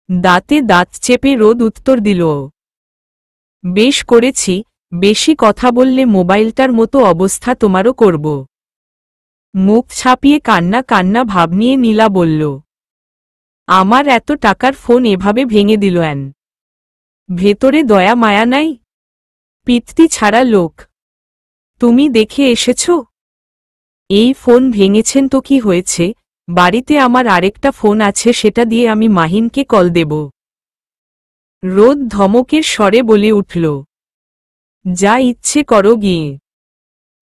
দাঁতে দাঁত চেপে রোদ উত্তর দিল। বেশ করেছি, বেশি কথা বললে মোবাইলটার মতো অবস্থা তোমারও করব। মুখ ছাপিয়ে কান্না কান্না ভাব নিয়ে নীলা বলল। আমার এত টাকার ফোন এভাবে ভেঙে দিল অ্যান? ভেতরে দয়া মায়া নাই? পিত্তি ছাড়া লোক। তুমি দেখে এসেছ? এই ফোন ভেঙেছেন তো কি হয়েছে, বাড়িতে আমার আরেকটা ফোন আছে, সেটা দিয়ে আমি মাহিনকে কল দেব। রোদ ধমকের স্বরে বলে উঠল। যা ইচ্ছে করো গিয়ে।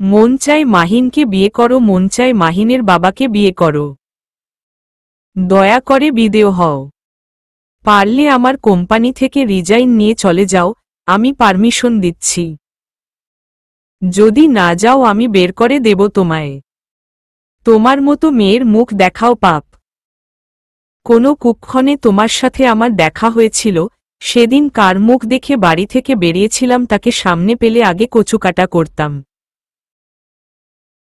মন চায় মাহিনকে বিয়ে করো, মন চায় মাহিনের বাবাকে বিয়ে করো। দয়া করে বিদেয় হও। পারলে আমার কোম্পানি থেকে রিজাইন নিয়ে চলে যাও, আমি পারমিশন দিচ্ছি। যদি না যাও আমি বের করে দেব তোমায়। তোমার মতো মেয়ের মুখ দেখাও পাপ। কোনো কুক্ষণে তোমার সাথে আমার দেখা হয়েছিল, সেদিন কার মুখ দেখে বাড়ি থেকে বেরিয়েছিলাম তাকে সামনে পেলে আগে কচুকাটা করতাম।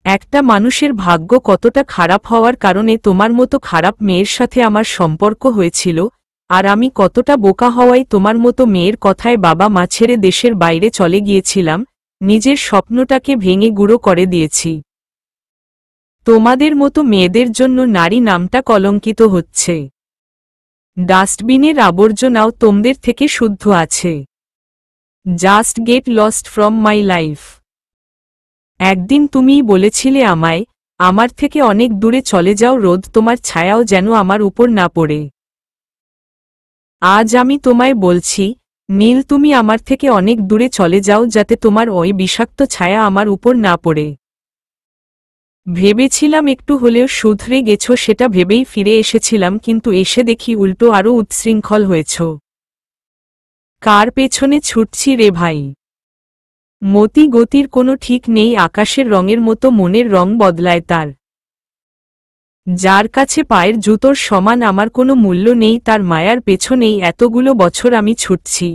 একটা মানুষের ভাগ্য কতটা খারাপ হওয়ার কারণে তোমার মতো খারাপ মেয়ের সাথে আমার সম্পর্ক হয়েছিল, আর আমি কতটা বোকা হওয়ায় তোমার মতো মেয়ের কথায় বাবা মা ছেড়ে দেশের বাইরে চলে গিয়েছিলাম, নিজের স্বপ্নটাকে ভেঙে গুঁড়ো করে দিয়েছি। তোমাদের মতো মেয়েদের জন্য নারী নামটা কলঙ্কিত হচ্ছে। ডাস্টবিনের আবর্জনাও তোমাদের থেকে শুদ্ধ আছে। Just get lost from my life. একদিন তুমিই বলেছিলে আমায়, আমার থেকে অনেক দূরে চলে যাও রোদ, তোমার ছায়াও যেন আমার উপর না পড়ে। আজ আমি তোমায় বলছি, নীল, তুমি আমার থেকে অনেক দূরে চলে যাও, যাতে তোমার ওই বিষাক্ত ছায়া আমার উপর না পড়ে। ভেবেছিলাম একটু হলেও শুধরে গেছ, সেটা ভেবেই ফিরে এসেছিলাম, কিন্তু এসে দেখি উল্টো আরও উচ্ছৃঙ্খল হয়েছ। কার পেছনে ছুটছি রে ভাই? মতি গতির কোনো ঠিক নেই, আকাশের রঙের মতো মনের রং বদলায় তার। যার কাছে পায়ের জুতোর সমান আমার কোনো মূল্য নেই, তার মায়ার পেছনেই এতগুলো বছর আমি ছুটছি।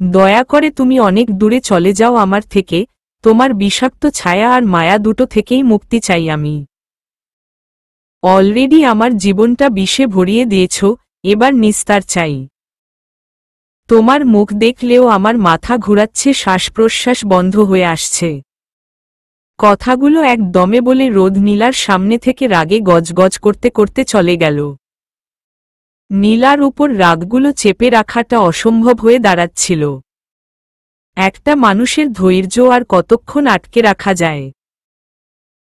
দয়া করে তুমি অনেক দূরে চলে যাও আমার থেকে, তোমার বিষাক্ত ছায়া আর মায়া দুটো থেকেই মুক্তি চাই আমি। অলরেডি আমার জীবনটা বিষে ভরিয়ে দিয়েছ, এবার নিস্তার চাই। তোমার মুখ দেখলেও আমার মাথা ঘুরাচ্ছে, শ্বাস প্রশ্বাস বন্ধ হয়ে আসছে। কথাগুলো এক দমে বলে রোদ নীলার সামনে থেকে রাগে গজগজ করতে করতে চলে গেল। নীলার উপর রাগগুলো চেপে রাখাটা অসম্ভব হয়ে দাঁড়াচ্ছিল। একটা মানুষের ধৈর্য আর কতক্ষণ আটকে রাখা যায়?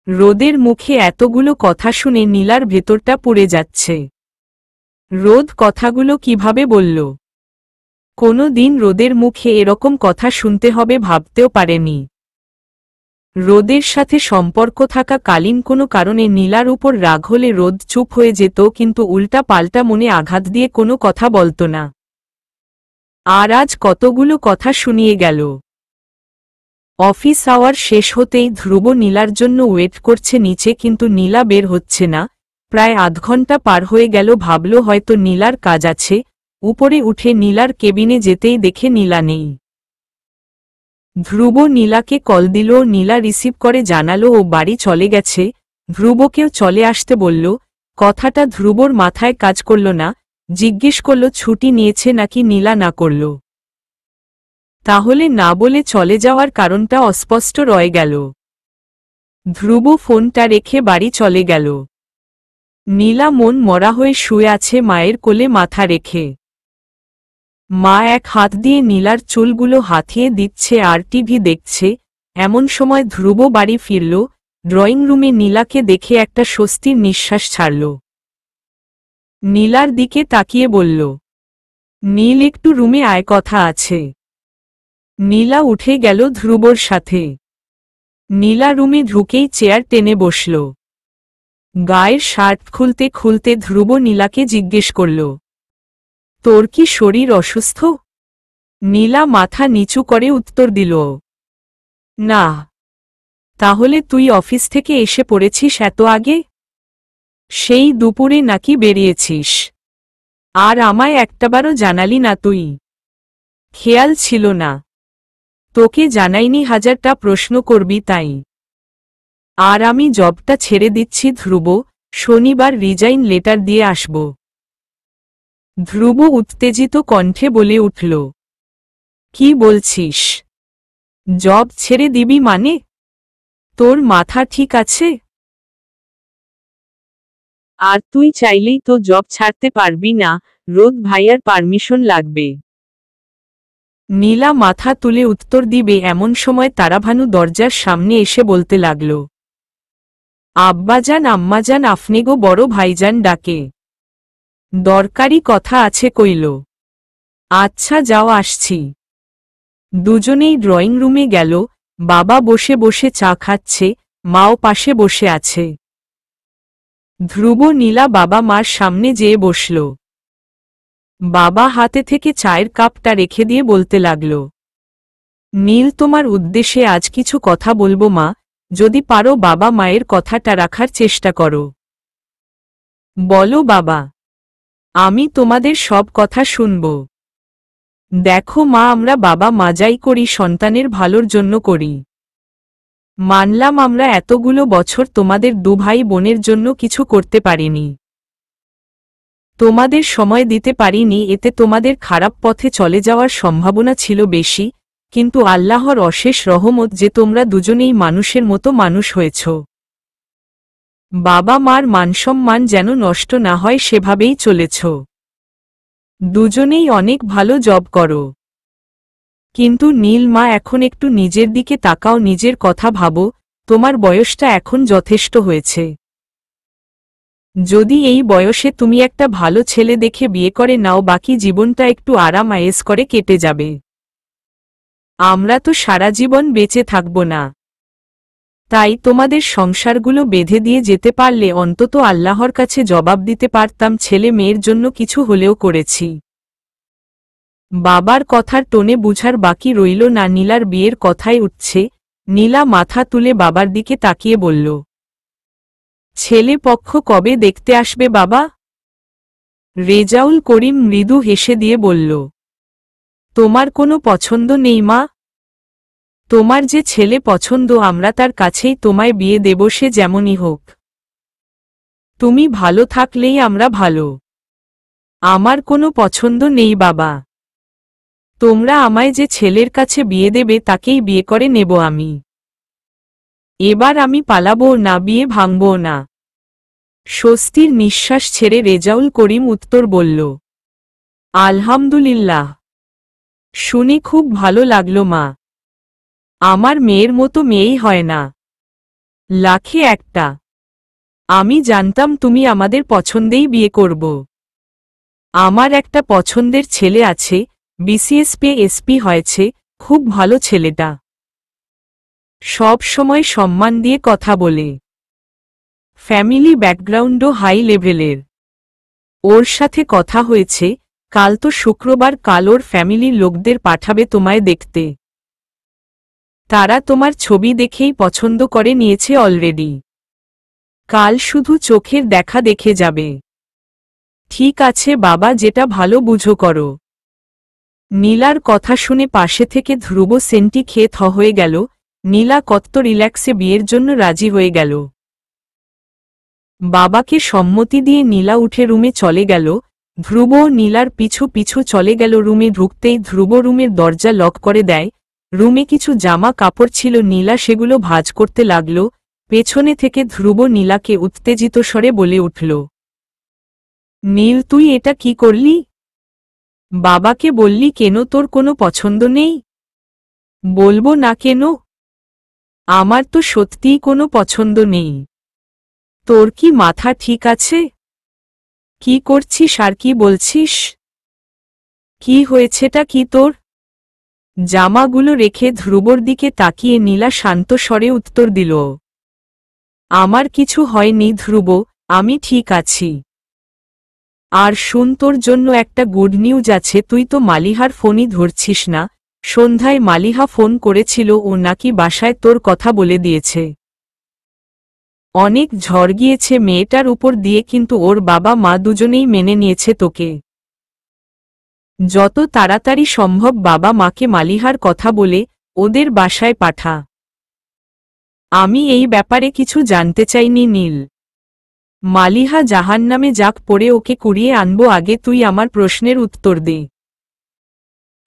রোদের মুখে এতগুলো কথা শুনে নীলার ভেতরটা পুড়ে যাচ্ছে। রোদ কথাগুলো কিভাবে বলল? কোনো দিন রোদের মুখে এরকম কথা শুনতে হবে ভাবতেও পারেনি। রোদের সাথে সম্পর্ক থাকা কালীন কোনো কারণে নীলার উপর রাগ হলে রোদ চুপ হয়ে যেত, কিন্তু উল্টা পাল্টা মনে আঘাত দিয়ে কোনো কথা বলত না। আর আজ কতগুলো কথা শুনিয়ে গেল। অফিস আওয়ার শেষ হতেই ধ্রুব নীলার জন্য ওয়েট করছে নিচে, কিন্তু নীলা বের হচ্ছে না। প্রায় আধ ঘন্টা পার হয়ে গেল। ভাবল হয়তো নীলার কাজ আছে। উপরে উঠে নীলার কেবিনে যেতেই দেখে নীলা নেই। ধ্রুব নীলাকে কল দিল, নীলা রিসিভ করে জানালো ও বাড়ি চলে গেছে। ধ্রুবকেও চলে আসতে বলল। কথাটা ধ্রুবর মাথায় কাজ করল না। জিজ্ঞেস করল ছুটি নিয়েছে নাকি নীলা না করল। তাহলে না বলে চলে যাওয়ার কারণটা অস্পষ্ট রয়ে গেল। ধ্রুব ফোনটা রেখে বাড়ি চলে গেল। নীলা মন মরা হয়ে শুয়ে আছে মায়ের কোলে মাথা রেখে। মা এক হাত দিয়ে নীলার চুলগুলো হাতিয়ে দিচ্ছে আর টিভি দেখছে। এমন সময় ধ্রুব বাড়ি ফিরল। ড্রয়িং রুমে নীলাকে দেখে একটা স্বস্তির নিঃশ্বাস ছাড়ল। নীলার দিকে তাকিয়ে বলল, নীল একটু রুমে আয়, কথা আছে। নীলা উঠে গেল ধ্রুবর সাথে। নীলা রুমে ঢুকেই চেয়ার টেনে বসল। গায়ের শার্ট খুলতে খুলতে ধ্রুব নীলাকে জিজ্ঞেস করল, তোর কি শরীর অসুস্থ? নীলা মাথা নিচু করে উত্তর দিল, না। তাহলে তুই অফিস থেকে এসে পড়েছিস এত আগে? সেই দুপুরে নাকি বেরিয়েছিস? আর আমায় একটাবারও জানালি না তুই? খেয়াল ছিল না। তোকে জানাইনি, হাজারটা প্রশ্ন করবি তাই। আর আমি জবটা ছেড়ে দিচ্ছি ধ্রুব, শনিবার রিজাইন লেটার দিয়ে আসব। ধ্রুব উত্তেজিত কণ্ঠে বলে উঠল, কি বলছিস? জব ছেড়ে দিবি মানে? তোর মাথা ঠিক আছে? আর তুই চাইলেই তো জব ছাড়তে পারবি না, রোদ ভাইয়ার পারমিশন লাগবে। নীলা মাথা তুলে উত্তর দিবে এমন সময় তারাভানু দরজার সামনে এসে বলতে লাগল, আব্বাজান আম্মাজান আফনেগো বড় ভাইজান ডাকে। দরকারি কথা আছে কইল। আচ্ছা যাও, আসছি। দুজনেই ড্রয়িং রুমে গেল। বাবা বসে বসে চা খাচ্ছে, মাও পাশে বসে আছে। ধ্রুব নীলা বাবা মার সামনে যেয়ে বসল। বাবা হাতে থেকে চায়ের কাপটা রেখে দিয়ে বলতে লাগল, নীল তোমার উদ্দেশ্যে আজ কিছু কথা বলবো মা, যদি পারো বাবা মায়ের কথাটা রাখার চেষ্টা করো। বলো বাবা, আমি তোমাদের সব কথা শুনব। দেখো মা, আমরা বাবা মা যাই করি সন্তানের ভালোর জন্য করি। মানলাম আমরা এতগুলো বছর তোমাদের দু ভাই বোনের জন্য কিছু করতে পারিনি, তোমাদের সময় দিতে পারিনি, এতে তোমাদের খারাপ পথে চলে যাওয়ার সম্ভাবনা ছিল বেশি, কিন্তু আল্লাহর অশেষ রহমত যে তোমরা দুজনেই মানুষের মতো মানুষ হয়েছ। বাবা মার মানসম্মান যেন নষ্ট না হয় সেভাবেই চলেছ। দুজনেই অনেক ভালো জব করো। কিন্তু নীল মা, এখন একটু নিজের দিকে তাকাও, নিজের কথা ভাবো, তোমার বয়সটা এখন যথেষ্ট হয়েছে। যদি এই বয়সে তুমি একটা ভালো ছেলে দেখে বিয়ে করে নাও, বাকি জীবনটা একটু আরাম আয়েস করে কেটে যাবে। আমরা তো সারা জীবন বেঁচে থাকব না। তাই তোমাদের সংসারগুলো বেঁধে দিয়ে যেতে পারলে অন্তত আল্লাহর কাছে জবাব দিতে পারতাম, ছেলে মেয়ের জন্য কিছু হলেও করেছি। বাবার কথার টোনে বুঝার বাকি রইল না নীলার বিয়ের কথাই উঠছে। নীলা মাথা তুলে বাবার দিকে তাকিয়ে বলল, ছেলে পক্ষ কবে দেখতে আসবে বাবা? রেজাউল করিম মৃদু হেসে দিয়ে বলল, তোমার কোনো পছন্দ নেই মা? তোমার যে ছেলে পছন্দ আমরা তার কাছেই তোমায় বিয়ে দেব, সে যেমনই হোক। তুমি ভালো থাকলেই আমরা ভালো। আমার কোনো পছন্দ নেই বাবা। তোমরা আমায় যে ছেলের কাছে বিয়ে দেবে তাকেই বিয়ে করে নেব আমি। এবার আমি পালাবো না, বিয়ে ভাঙবো না। স্বস্তির নিঃশ্বাস ছেড়ে রেজাউল করিম উত্তর বলল, আলহামদুলিল্লাহ। শুনে খুব ভালো লাগলো মা। আমার মেয়ের মতো মেয়েই হয় না, লাখে একটা। আমি জানতাম তুমি আমাদের পছন্দেই বিয়ে করব। আমার একটা পছন্দের ছেলে আছে, বিসিএস পেয়ে এসপি হয়েছে, খুব ভালো ছেলেটা। সব সময় সম্মান দিয়ে কথা বলে, ফ্যামিলি ব্যাকগ্রাউন্ডও হাই লেভেলের। ওর সাথে কথা হয়েছে, কাল তো শুক্রবার, কাল ওর ফ্যামিলির লোকদের পাঠাবে তোমায় দেখতে। তারা তোমার ছবি দেখেই পছন্দ করে নিয়েছে অলরেডি। কাল শুধু চোখের দেখা দেখে যাবে। ঠিক আছে বাবা, যেটা ভালো বুঝো করো। নীলার কথা শুনে পাশে থেকে ধ্রুব সেন্টি খেয়ে থ হয়ে গেল। নীলা কত রিল্যাক্সে বিয়ের জন্য রাজি হয়ে গেল। বাবাকে সম্মতি দিয়ে নীলা উঠে রুমে চলে গেল। ধ্রুব নীলার পিছু পিছু চলে গেল। রুমে ঢুকতেই ধ্রুব রুমের দরজা লক করে দেয়। রুমে কিছু জামা কাপড় ছিল, নীলা সেগুলো ভাঁজ করতে লাগল। পেছনে থেকে ধ্রুব নীলাকে উত্তেজিত স্বরে বলে উঠল, নীল তুই এটা কি করলি? বাবাকে বললি কেন? তোর কোনো পছন্দ নেই? বলবো না কেন? আমার তো সত্যিই কোনো পছন্দ নেই। তোর কি মাথা ঠিক আছে? কি করছিস আর কি বলছিস? কি হয়েছেটা কি তোর? জামাগুলো রেখে ধ্রুবর দিকে তাকিয়ে নীলা শান্ত স্বরে উত্তর দিল, আমার কিছু হয়নি ধ্রুব, আমি ঠিক আছি। আর শুন, তোর জন্য একটা গুড নিউজ আছে। তুই তো মালিহার ফোনই ধরছিস না। সন্ধ্যায় মালিহা ফোন করেছিল, ও নাকি বাসায় তোর কথা বলে দিয়েছে। অনেক ঝড় গিয়েছে মেয়েটার উপর দিয়ে, কিন্তু ওর বাবা মা দুজনেই মেনে নিয়েছে তোকে। যত তাড়াতাড়ি সম্ভব বাবা মাকে মালিহার কথা বলে ওদের বাসায় পাঠা। আমি এই ব্যাপারে কিছু জানতে চাইনি নীল। মালিহা জাহান্নামে যাক, পড়ে ওকে কুড়িয়ে আনবো, আগে তুই আমার প্রশ্নের উত্তর দে।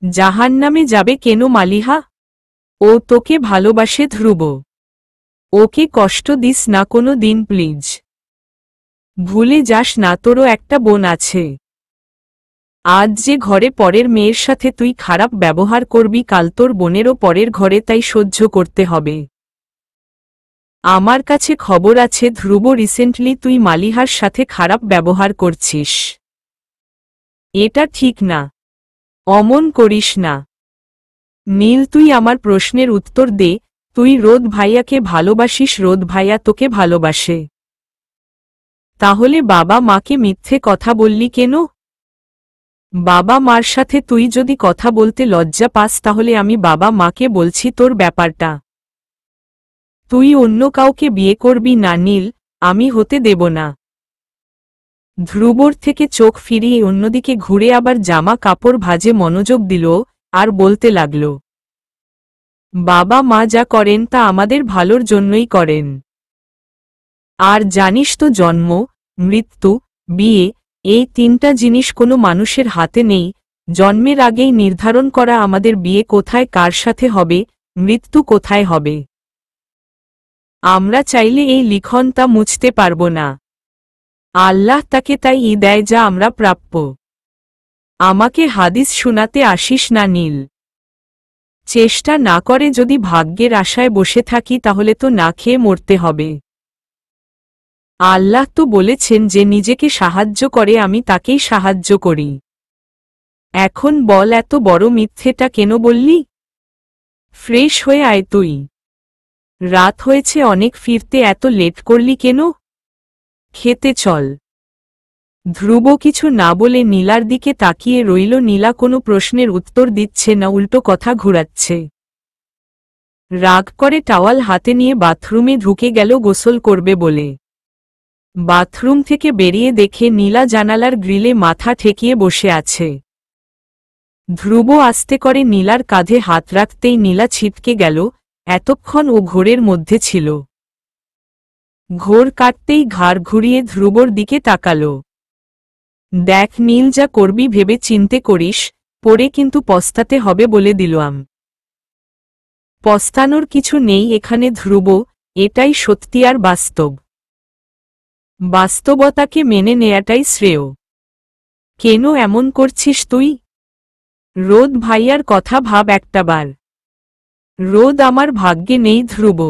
জাহান্নামে যাবে কেন মালিহা? ও তোকে ভালোবাসে ধ্রুব। ওকে কষ্ট দিস না কোনো দিন প্লিজ। ভুলে যাস না তোরও একটা বোন আছে। আজ যে ঘরে পরের মেয়ের সাথে তুই খারাপ ব্যবহার করবি, কাল তোর বোনেরও পরের ঘরে তাই সহ্য করতে হবে। আমার কাছে খবর আছে ধ্রুব, রিসেন্টলি তুই মালিহার সাথে খারাপ ব্যবহার করছিস। এটা ঠিক না। অমন করিস না নীল, তুই আমার প্রশ্নের উত্তর দে। তুই রোদ ভাইয়াকে ভালোবাসিস, রোদ ভাইয়া তোকে ভালোবাসে। তাহলে বাবা মাকে মিথ্যে কথা বললি কেন? বাবা মার সাথে তুই যদি কথা বলতে লজ্জা পাস, তাহলে আমি বাবা মাকে বলছি তোর ব্যাপারটা। তুই অন্য কাউকে বিয়ে করবি না নীল, আমি হতে দেব না। ধ্রুবর থেকে চোখ ফিরিয়ে অন্যদিকে ঘুরে আবার জামা কাপড় ভাঁজে মনোযোগ দিল, আর বলতে লাগল, বাবা মা যা করেন তা আমাদের ভালোর জন্যই করেন। আর জানিস তো, জন্ম, মৃত্যু, বিয়ে, এই তিনটা জিনিস কোনো মানুষের হাতে নেই। জন্মের আগেই নির্ধারণ করা আমাদের বিয়ে কোথায় কার সাথে হবে, মৃত্যু কোথায় হবে। আমরা চাইলে এই লিখনটা মুছতে পারব না। আল্লাহ তাকে তাই দেয় যা আমরা প্রাপ্য। আমাকে হাদিস শোনাতে আসিস না নীল। চেষ্টা না করে যদি ভাগ্যের আশায় বসে থাকি, তাহলে তো না খেয়ে মরতে হবে। আল্লাহ তো বলেছেন যে নিজেকে সাহায্য করে আমি তাকেই সাহায্য করি। এখন বল, এত বড় মিথ্যেটা কেন বললি? ফ্রেশ হয়ে আয় তুই। রাত হয়েছে অনেক, ফিরতে এত লেট করলি কেন? খেতে চল। ধ্রুব কিছু না বলে নীলার দিকে তাকিয়ে রইল। নীলা কোনো প্রশ্নের উত্তর দিচ্ছে না, উল্টো কথা ঘুরাচ্ছে। রাগ করে টাওয়াল হাতে নিয়ে বাথরুমে ঢুকে গেল গোসল করবে বলে। বাথরুম থেকে বেরিয়ে দেখে নীলা জানালার গ্রিলে মাথা ঠেকিয়ে বসে আছে। ধ্রুব আস্তে করে নীলার কাঁধে হাত রাখতেই নীলা ছিটকে গেল। এতক্ষণ ও ঘোরের মধ্যে ছিল। ঘোর কাটতেই ঘাড় ঘুরিয়ে ধ্রুবর দিকে তাকাল। দেখ নীল, যা করবি ভেবে চিনতে করিস, পরে কিন্তু পস্তাতে হবে বলে দিলাম। পস্তানোর কিছু নেই এখানে ধ্রুব, এটাই সত্যি আর বাস্তব। বাস্তবতাকে মেনে নেয়াটাই শ্রেয়। কেন এমন করছিস তুই? রোদ ভাইয়ার কথা ভাব একটাবার। রোদ আমার ভাগ্যে নেই ধ্রুব।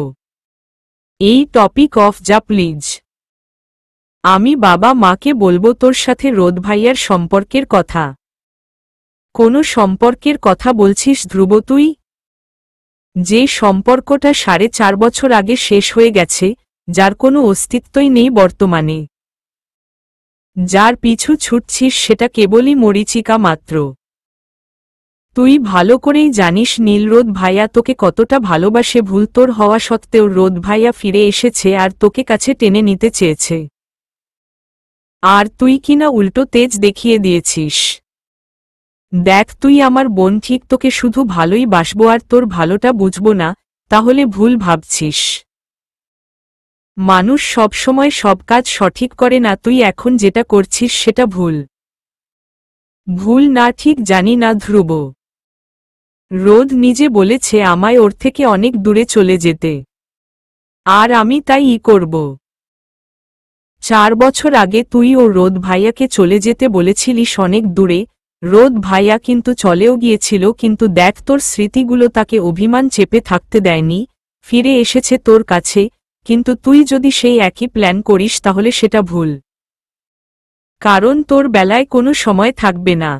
এই টপিক অফ যা প্লিজ। আমি বাবা মাকে বলবো তোর সাথে রোদ ভাইয়ার সম্পর্কের কথা। কোনো সম্পর্কের কথা বলছিস ধ্রুব তুই? যে সম্পর্কটা 4.5 বছর আগে শেষ হয়ে গেছে, যার কোনো অস্তিত্বই নেই বর্তমানে। যার পিছু ছুটছিস সেটা কেবলই মরীচিকা মাত্র। তুই ভালো করেই জানিস নীল রোদ ভাইয়া তোকে কতটা ভালোবাসে। ভুল তোর হওয়া সত্ত্বেও রোদ ভাইয়া ফিরে এসেছে আর তোকে কাছে টেনে নিতে চেয়েছে। আর তুই কিনা উল্টো তেজ দেখিয়ে দিয়েছিস। দেখ তুই আমার বোন, ঠিক তোকে শুধু ভালোই বাসবো আর তোর ভালোটা বুঝবো না, তাহলে ভুল ভাবছিস। মানুষ সবসময় সব কাজ সঠিক করে না, তুই এখন যেটা করছিস সেটা ভুল। ভুল না ঠিক জানি না ধ্রুব। রোদ নিজে বলেছে আমায় ওর থেকে অনেক দূরে চলে যেতে, আর আমি তাই করব। 4 বছর আগে তুই ও রোদ ভাইয়াকে চলে যেতে বলেছিলিস অনেক দূরে। রোদ ভাইয়া কিন্তু চলেও গিয়েছিল, কিন্তু দেখ তোর স্মৃতিগুলো তাকে অভিমান চেপে থাকতে দেয়নি, ফিরে এসেছে তোর কাছে। কিন্তু তুই যদি সেই একই প্ল্যান করিস তাহলে সেটা ভুল, কারণ তোর বেলায় কোনো সময় থাকবে না।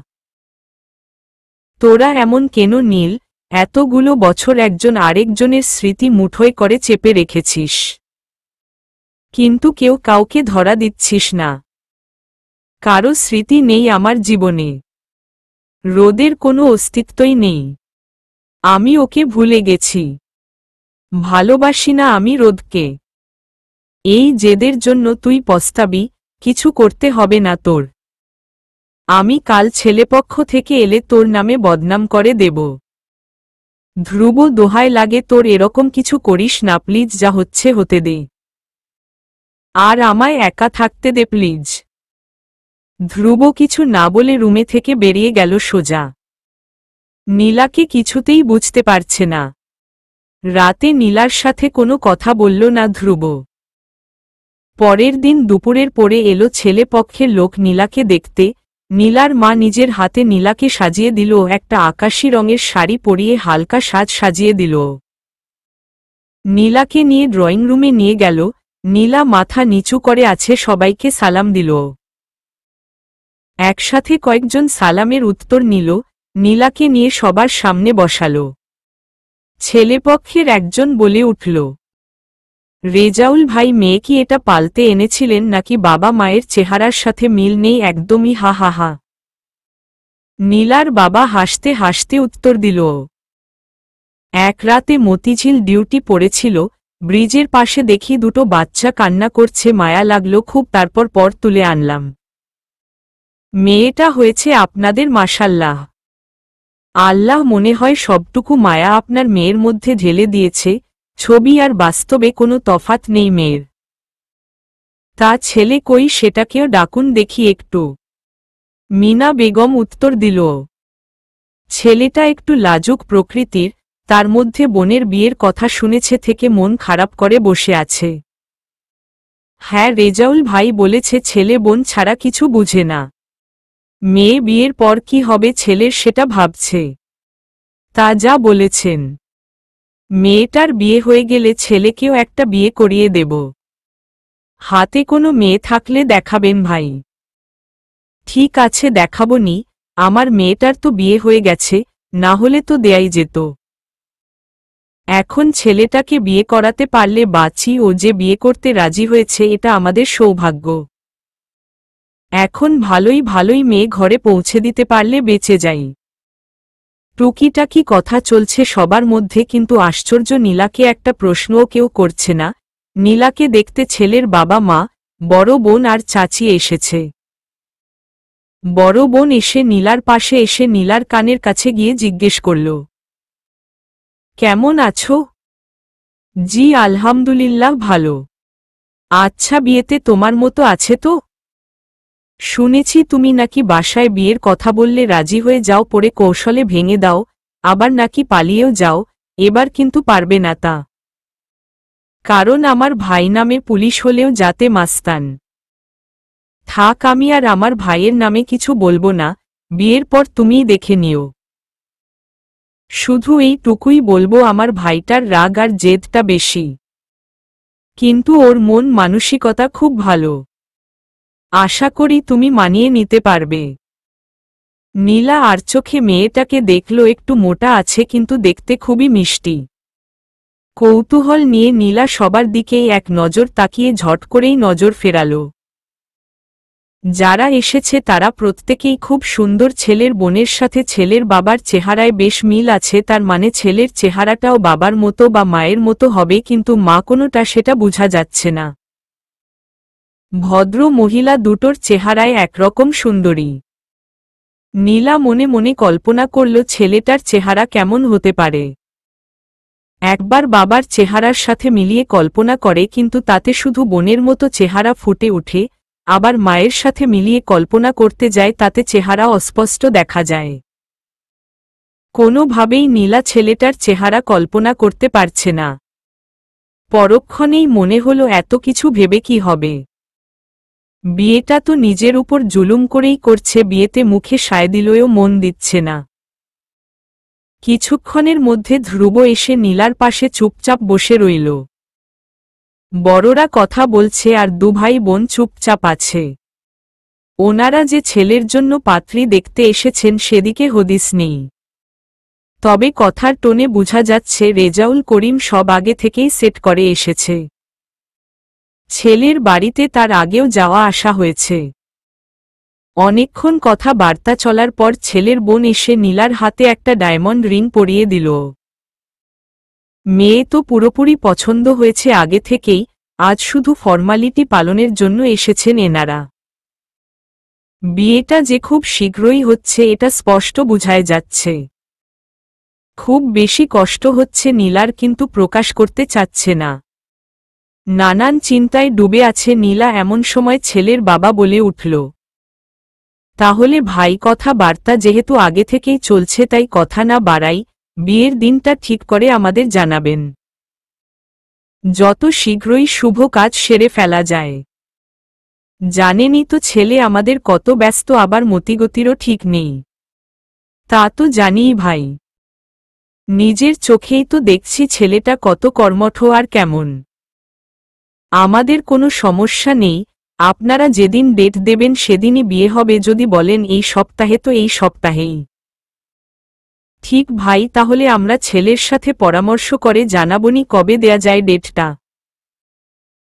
তোরা এমন কেন নীল, এতগুলো বছর একজন আরেকজনের স্মৃতি মুঠোয় করে চেপে রেখেছিস, কিন্তু কেউ কাউকে ধরা দিচ্ছিস না। কারো স্মৃতি নেই আমার জীবনে, রোদের কোনো অস্তিত্বই নেই। আমি ওকে ভুলে গেছি, ভালোবাসি না আমি রোদকে। এই জেদের জন্য তুই পস্তাবি, কিছু করতে হবে না তোর। আমি কাল ছেলেপক্ষ থেকে এলে তোর নামে বদনাম করে দেব। ধ্রুব দোহায় লাগে তোর এরকম কিছু করিস না প্লিজ, যা হচ্ছে হতে দে, আর আমায় একা থাকতে দে প্লিজ। ধ্রুব কিছু না বলে রুমে থেকে বেরিয়ে গেল সোজা। নীলাকে কিছুতেই বুঝতে পারছে না। রাতে নীলার সাথে কোনো কথা বলল না ধ্রুব। পরের দিন দুপুরের পরে এলো ছেলে পক্ষের লোক নীলাকে দেখতে। নীলার মা নিজের হাতে নীলাকে সাজিয়ে দিল, একটা আকাশী রঙের শাড়ি পরিয়ে হালকা সাজ সাজিয়ে দিল। নীলাকে নিয়ে ড্রয়িং রুমে নিয়ে গেল। নীলা মাথা নিচু করে আছে, সবাইকে সালাম দিল। একসাথে কয়েকজন সালামের উত্তর নিল। নীলাকে নিয়ে সবার সামনে বসাল। ছেলেপক্ষের একজন বলে উঠল, রেজাউল ভাই, মেয়ে কি এটা পাল্টে এনেছিলেন নাকি বাবা মায়ের চেহারার সাথে মিল নেই একদমই? হা হা হা। নীলার বাবা হাসতে হাসতে উত্তর দিল, এক রাতে মতিঝিল ডিউটি পড়েছিল, ব্রিজের পাশে দেখি দুটো বাচ্চা কান্না করছে, মায়া লাগলো খুব, তারপর পর তুলে আনলাম। মেয়েটা হয়েছে আপনাদের মাশাল্লাহ। আল্লাহ মনে হয় সবটুকু মায়া আপনার মেয়ের মধ্যে ঢেলে দিয়েছে, ছবি আর বাস্তবে কোনো তফাৎ নেই মেয়ের। তা ছেলে কই, সেটাকেও ডাকুন দেখি একটু। মিনা বেগম উত্তর দিল, ছেলেটা একটু লাজুক প্রকৃতির, তার মধ্যে বোনের বিয়ের কথা শুনেছে থেকে মন খারাপ করে বসে আছে। হ্যাঁ, রেজাউল ভাই বলেছে ছেলে বোন ছাড়া কিছু বুঝে না। মেয়ে বিয়ের পর কি হবে ছেলের সেটা ভাবছে। তা যা বলেছেন, মেয়েটার বিয়ে হয়ে গেলে ছেলেকেও একটা বিয়ে করিয়ে দেব। হাতে কোনো মেয়ে থাকলে দেখাবেন ভাই। ঠিক আছে দেখাবনি, আমার মেয়েটার তো বিয়ে হয়ে গেছে, না হলে তো দেয়াই যেত। এখন ছেলেটাকে বিয়ে করাতে পারলে বাঁচি, ও যে বিয়ে করতে রাজি হয়েছে এটা আমাদের সৌভাগ্য। এখন ভালোই ভালোই মেয়ে ঘরে পৌঁছে দিতে পারলে বেঁচে যাই। টুকিটাকি কথা চলছে সবার মধ্যে, কিন্তু আশ্চর্য, নীলাকে একটা প্রশ্নও কেউ করছে না। নীলাকে দেখতে ছেলের বাবা মা, বড় বোন আর চাচি এসেছে। বড় বোন এসে নীলার পাশে এসে নীলার কানের কাছে গিয়ে জিজ্ঞেস করল, কেমন আছো? জি আলহামদুলিল্লাহ ভালো। আচ্ছা, বিয়েতে তোমার মতো আছে তো? শুনেছি তুমি নাকি বাসায় বিয়ের কথা বললে রাজি হয়ে যাও, পরে কৌশলে ভেঙে দাও, আবার নাকি পালিয়েও যাও। এবার কিন্তু পারবে না তা, কারণ আমার ভাই নামে পুলিশ হলেও যাতে মাস্তান। থাক, আমি আর আমার ভাইয়ের নামে কিছু বলবো না, বিয়ের পর তুমিই দেখে নিও। শুধু এইটুকুই বলবো, আমার ভাইটার রাগ আর জেদটা বেশি, কিন্তু ওর মন মানসিকতা খুব ভালো। আশা করি তুমি মানিয়ে নিতে পারবে। নীলা আর চোখে মেয়েটাকে দেখল, একটু মোটা আছে কিন্তু দেখতে খুবই মিষ্টি। কৌতূহল নিয়ে নীলা সবার দিকেই এক নজর তাকিয়ে ঝট করেই নজর ফেরাল। যারা এসেছে তারা প্রত্যেকেই খুব সুন্দর। ছেলের বোনের সাথে ছেলের বাবার চেহারায় বেশ মিল আছে, তার মানে ছেলের চেহারাটাও বাবার মতো বা মায়ের মতো হবে, কিন্তু মা কোনোটা সেটা বোঝা যাচ্ছে না। ভদ্র মহিলা দুটোর চেহারায় একরকম সুন্দরী। নীলা মনে মনে কল্পনা করল ছেলেটার চেহারা কেমন হতে পারে। একবার বাবার চেহারার সাথে মিলিয়ে কল্পনা করে, কিন্তু তাতে শুধু বোনের মতো চেহারা ফুটে ওঠে। আবার মায়ের সাথে মিলিয়ে কল্পনা করতে যায়, তাতে চেহারা অস্পষ্ট দেখা যায়। কোনোভাবেই নীলা ছেলেটার চেহারা কল্পনা করতে পারছে না। পরক্ষণেই মনে হলো এত কিছু ভেবে কি হবে। বিয়েটা তো নিজের উপর জুলুম করেই করছে, বিয়েতে মুখে সায় দিলেও মন দিচ্ছে না। কিছুক্ষণের মধ্যে ধ্রুব এসে নীলার পাশে চুপচাপ বসে রইল। বড়রা কথা বলছে আর দু ভাই বোন চুপচাপ আছে। ওনারা যে ছেলের জন্য পাত্রী দেখতে এসেছেন সেদিকে হদিস নেই। তবে কথার টোনে বোঝা যাচ্ছে রেজাউল করিম সব আগে থেকেই সেট করে এসেছে। ছেলের বাড়িতে তার আগেও যাওয়া আসা হয়েছে। অনেকক্ষণ কথা বার্তা চলার পর ছেলের বোন এসে নীলার হাতে একটা ডায়মন্ড রিং পরিয়ে দিল। মেয়ে তো পুরোপুরি পছন্দ হয়েছে আগে থেকেই, আজ শুধু ফর্মালিটি পালনের জন্য এসেছেন এনারা। বিয়েটা যে খুব শীঘ্রই হচ্ছে এটা স্পষ্ট বুঝায় যাচ্ছে। খুব বেশি কষ্ট হচ্ছে নীলার, কিন্তু প্রকাশ করতে চাচ্ছে না। নানান চিন্তায় ডুবে আছে নীলা। এমন সময় ছেলের বাবা বলে উঠল, তাহলে ভাই কথা বার্তা যেহেতু আগে থেকেই চলছে তাই কথা না বাড়াই, বিয়ের দিনটা ঠিক করে আমাদের জানাবেন। যত শীঘ্রই শুভ কাজ সেরে ফেলা যায়। জানেনই তো ছেলে আমাদের কত ব্যস্ত, আবার মতিগতিরও ঠিক নেই। তা তো জানিই ভাই, নিজের চোখেই তো দেখছি ছেলেটা কত কর্মঠ আর কেমন। আমাদের কোনো সমস্যা নেই, আপনারা যেদিন ডেট দেবেন সেদিনই বিয়ে হবে। যদি বলেন এই সপ্তাহে তো এই সপ্তাহেই। ঠিক ভাই, তাহলে আমরা ছেলের সাথে পরামর্শ করে জানাবনি কবে দেয়া যায় ডেটটা।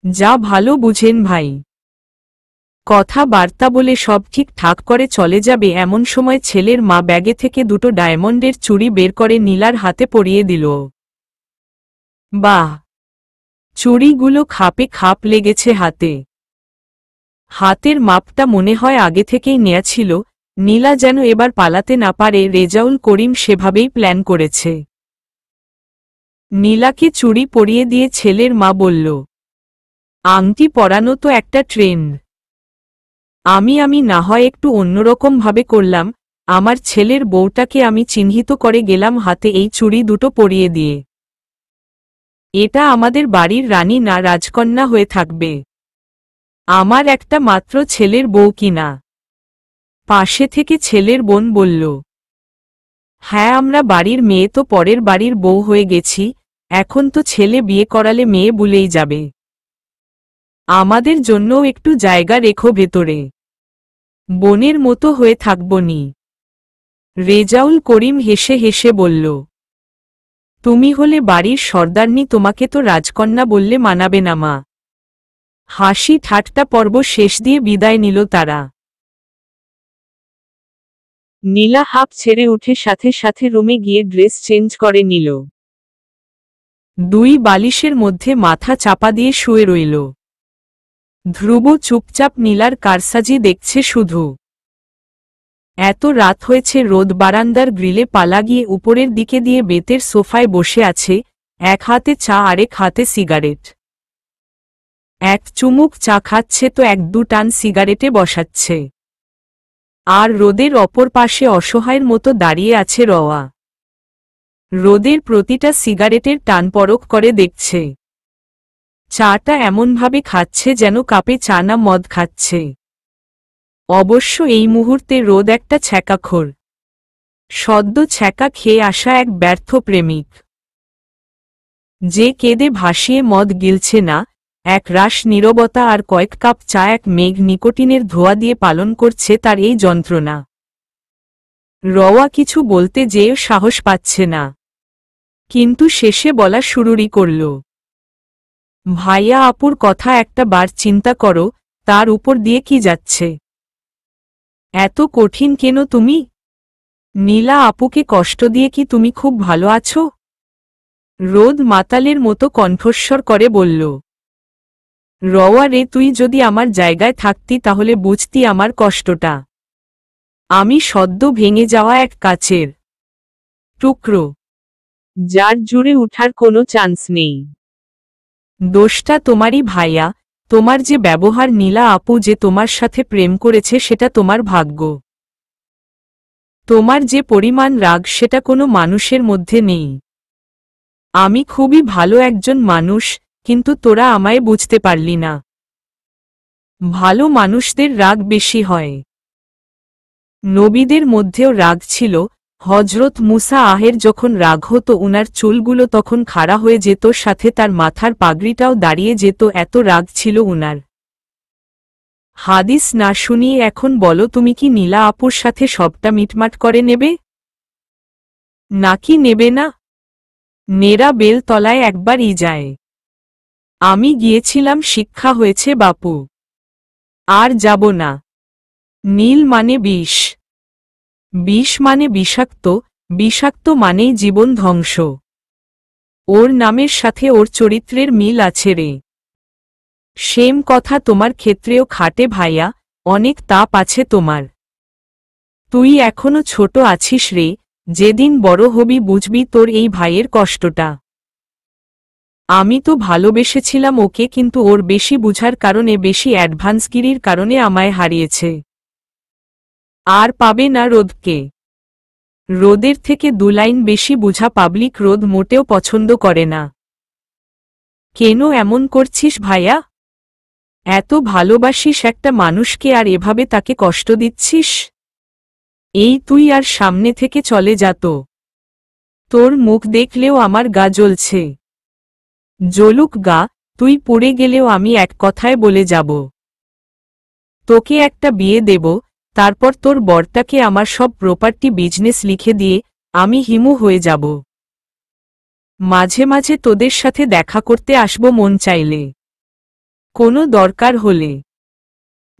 যা ভালো বুঝেন ভাই। কথা বার্তা বলে সব ঠিকঠাক করে চলে যাবে এমন সময় ছেলের মা ব্যাগে থেকে দুটো ডায়মন্ডের চুড়ি বের করে নীলার হাতে পরিয়ে দিল। বাহ, চুড়িগুলো খাপে খাপ লেগেছে হাতে। হাতের মাপটা মনে হয় আগে থেকেই নেয়া ছিল। নীলা যেন এবার পালাতে না পারে, রেজাউল করিম সেভাবেই প্ল্যান করেছে। নীলাকে চুড়ি পরিয়ে দিয়ে ছেলের মা বলল, আংটি পরানো তো একটা ট্রেন্ড। আমি না হয় একটু অন্যরকম ভাবে করলাম। আমার ছেলের বউটাকে আমি চিহ্নিত করে গেলাম হাতে এই চুড়ি দুটো পরিয়ে দিয়ে। এটা আমাদের বাড়ির রানী না রাজকন্যা হয়ে থাকবে। আমার একটা মাত্র ছেলের বউ কিনা। পাশে থেকে ছেলের বোন বলল, হ্যাঁ আমরা বাড়ির মেয়ে তো পরের বাড়ির বউ হয়ে গেছি, এখন তো ছেলে বিয়ে করালে মেয়ে ভুলেই যাবে। আমাদের জন্যও একটু জায়গা রেখো ভেতরে, বোনের মতো হয়ে থাকবনি। রেজাউল করিম হেসে হেসে বলল, তুমি হলে বাড়ির সর্দারনি, তোমাকে তো রাজকন্যা বললে মানাবে না মা। হাসি ঠাট্টা পর্ব শেষ দিয়ে বিদায় নিল তারা। নীলা হাঁপ ছেড়ে উঠে সাথে সাথে রুমে গিয়ে ড্রেস চেঞ্জ করে নিল। দুই বালিশের মধ্যে মাথা চাপা দিয়ে শুয়ে রইল। ধ্রুব চুপচাপ নীলার কারসাজি দেখছে শুধু। এত রাত হয়েছে, রোদ বারান্দার গ্রিলে পালা গিয়ে উপরের দিকে দিয়ে বেতের সোফায় বসে আছে, এক হাতে চা আরেক হাতে সিগারেট। এক চুমুক চা খাচ্ছে তো এক দু টান সিগারেটে বসাচ্ছে। আর রোদের অপর পাশে অসহায়ের মতো দাঁড়িয়ে আছে রওয়া। রোদের প্রতিটা সিগারেটের টান পরখ করে দেখছে। চাটা এমনভাবে খাচ্ছে যেন কাপে চা না মদ খাচ্ছে। অবশ্য এই মুহূর্তে রোদ একটা ছ্যাঁকাখোর, সদ্য ছ্যাঁকা খেয়ে আসা এক ব্যর্থ প্রেমিক, যে কেঁদে ভাসিয়ে মদ গিলছে না। এক রাশ নীরবতা আর কয়েক কাপ চা এক মেঘ নিকোটিনের ধোঁয়া দিয়ে পালন করছে তার এই যন্ত্রণা। রওয়া কিছু বলতে যেও সাহস পাচ্ছে না। কিন্তু শেষে বলা শুরুই করল, ভাইয়া আপুর কথা একটা বার চিন্তা করো, তার উপর দিয়ে কি যাচ্ছে? এত কঠিন কেন তুমি? নীলা আপুকে কষ্ট দিয়ে কি তুমি খুব ভালো আছো? রোদ মাতালের মতো কণ্ঠস্বর করে বলল, রওয়া রে, তুই যদি আমার জায়গায় থাকতি তাহলে বুঝতি আমার কষ্টটা। আমি সদ্য ভেঙে যাওয়া এক কাচের টুকরো, যার জুড়ে উঠার কোনো চান্স নেই। দোষটা তোমারই ভাইয়া, তোমার যে ব্যবহার। নীলা আপু যে তোমার সাথে প্রেম করেছে সেটা তোমার ভাগ্য। তোমার যে পরিমাণ রাগ সেটা কোনো মানুষের মধ্যে নেই। আমি খুবই ভালো একজন মানুষ, কিন্তু তোরা আমায় বুঝতে পারলি না। ভালো মানুষদের রাগ বেশি হয়। নবীদের মধ্যেও রাগ ছিল। হজরত মুসা আহের যখন রাগ হতো উনার চুলগুলো তখন খাড়া হয়ে যেত, সাথে তার মাথার পাগড়িটাও দাঁড়িয়ে যেত, এত রাগ ছিল উনার। হাদিস না শুনিয়ে এখন বলো, তুমি কি নীলা আপুর সাথে সবটা মিটমাট করে নেবে, নাকি নেবে না? নেরা বেলতলায় একবারই যায়। আমি গিয়েছিলাম, শিক্ষা হয়েছে বাপু, আর যাব না। নীল মানে বিষ, বিষ মানে বিষাক্ত, বিষাক্ত মানেই জীবন ধ্বংস। ওর নামের সাথে ওর চরিত্রের মিল আছে রে। সেম কথা তোমার ক্ষেত্রেও খাটে ভাইয়া, অনেক তাপ আছে তোমার। তুই এখনো ছোট আছিস রে, যেদিন বড় হবি বুঝবি তোর এই ভাইয়ের কষ্টটা। আমি তো ভালোবেসেছিলাম ওকে, কিন্তু ওর বেশি বুঝার কারণে, বেশি অ্যাডভান্সগিরির কারণে আমায় হারিয়েছে। আর পাবে না রোদকে। রোদের থেকে 2 লাইন বেশি বুঝা পাবলিক রোদ মোটেও পছন্দ করে না। কেন এমন করছিস ভাইয়া? এত ভালোবাসিস একটা মানুষকে আর এভাবে তাকে কষ্ট দিচ্ছিস? এই তুই আর সামনে থেকে চলে যা তো। তোর মুখ দেখলেও আমার গা জ্বলছে। জ্বলুক গা, তুই পুড়ে গেলেও আমি এক কথায় বলে যাব। তোকে একটা বিয়ে দেব, তারপর তোর বরটাকে আমার সব প্রপার্টি বিজনেস লিখে দিয়ে আমি হিমু হয়ে যাব। মাঝে মাঝে তোদের সাথে দেখা করতে আসব মন চাইলে, কোনো দরকার হলে।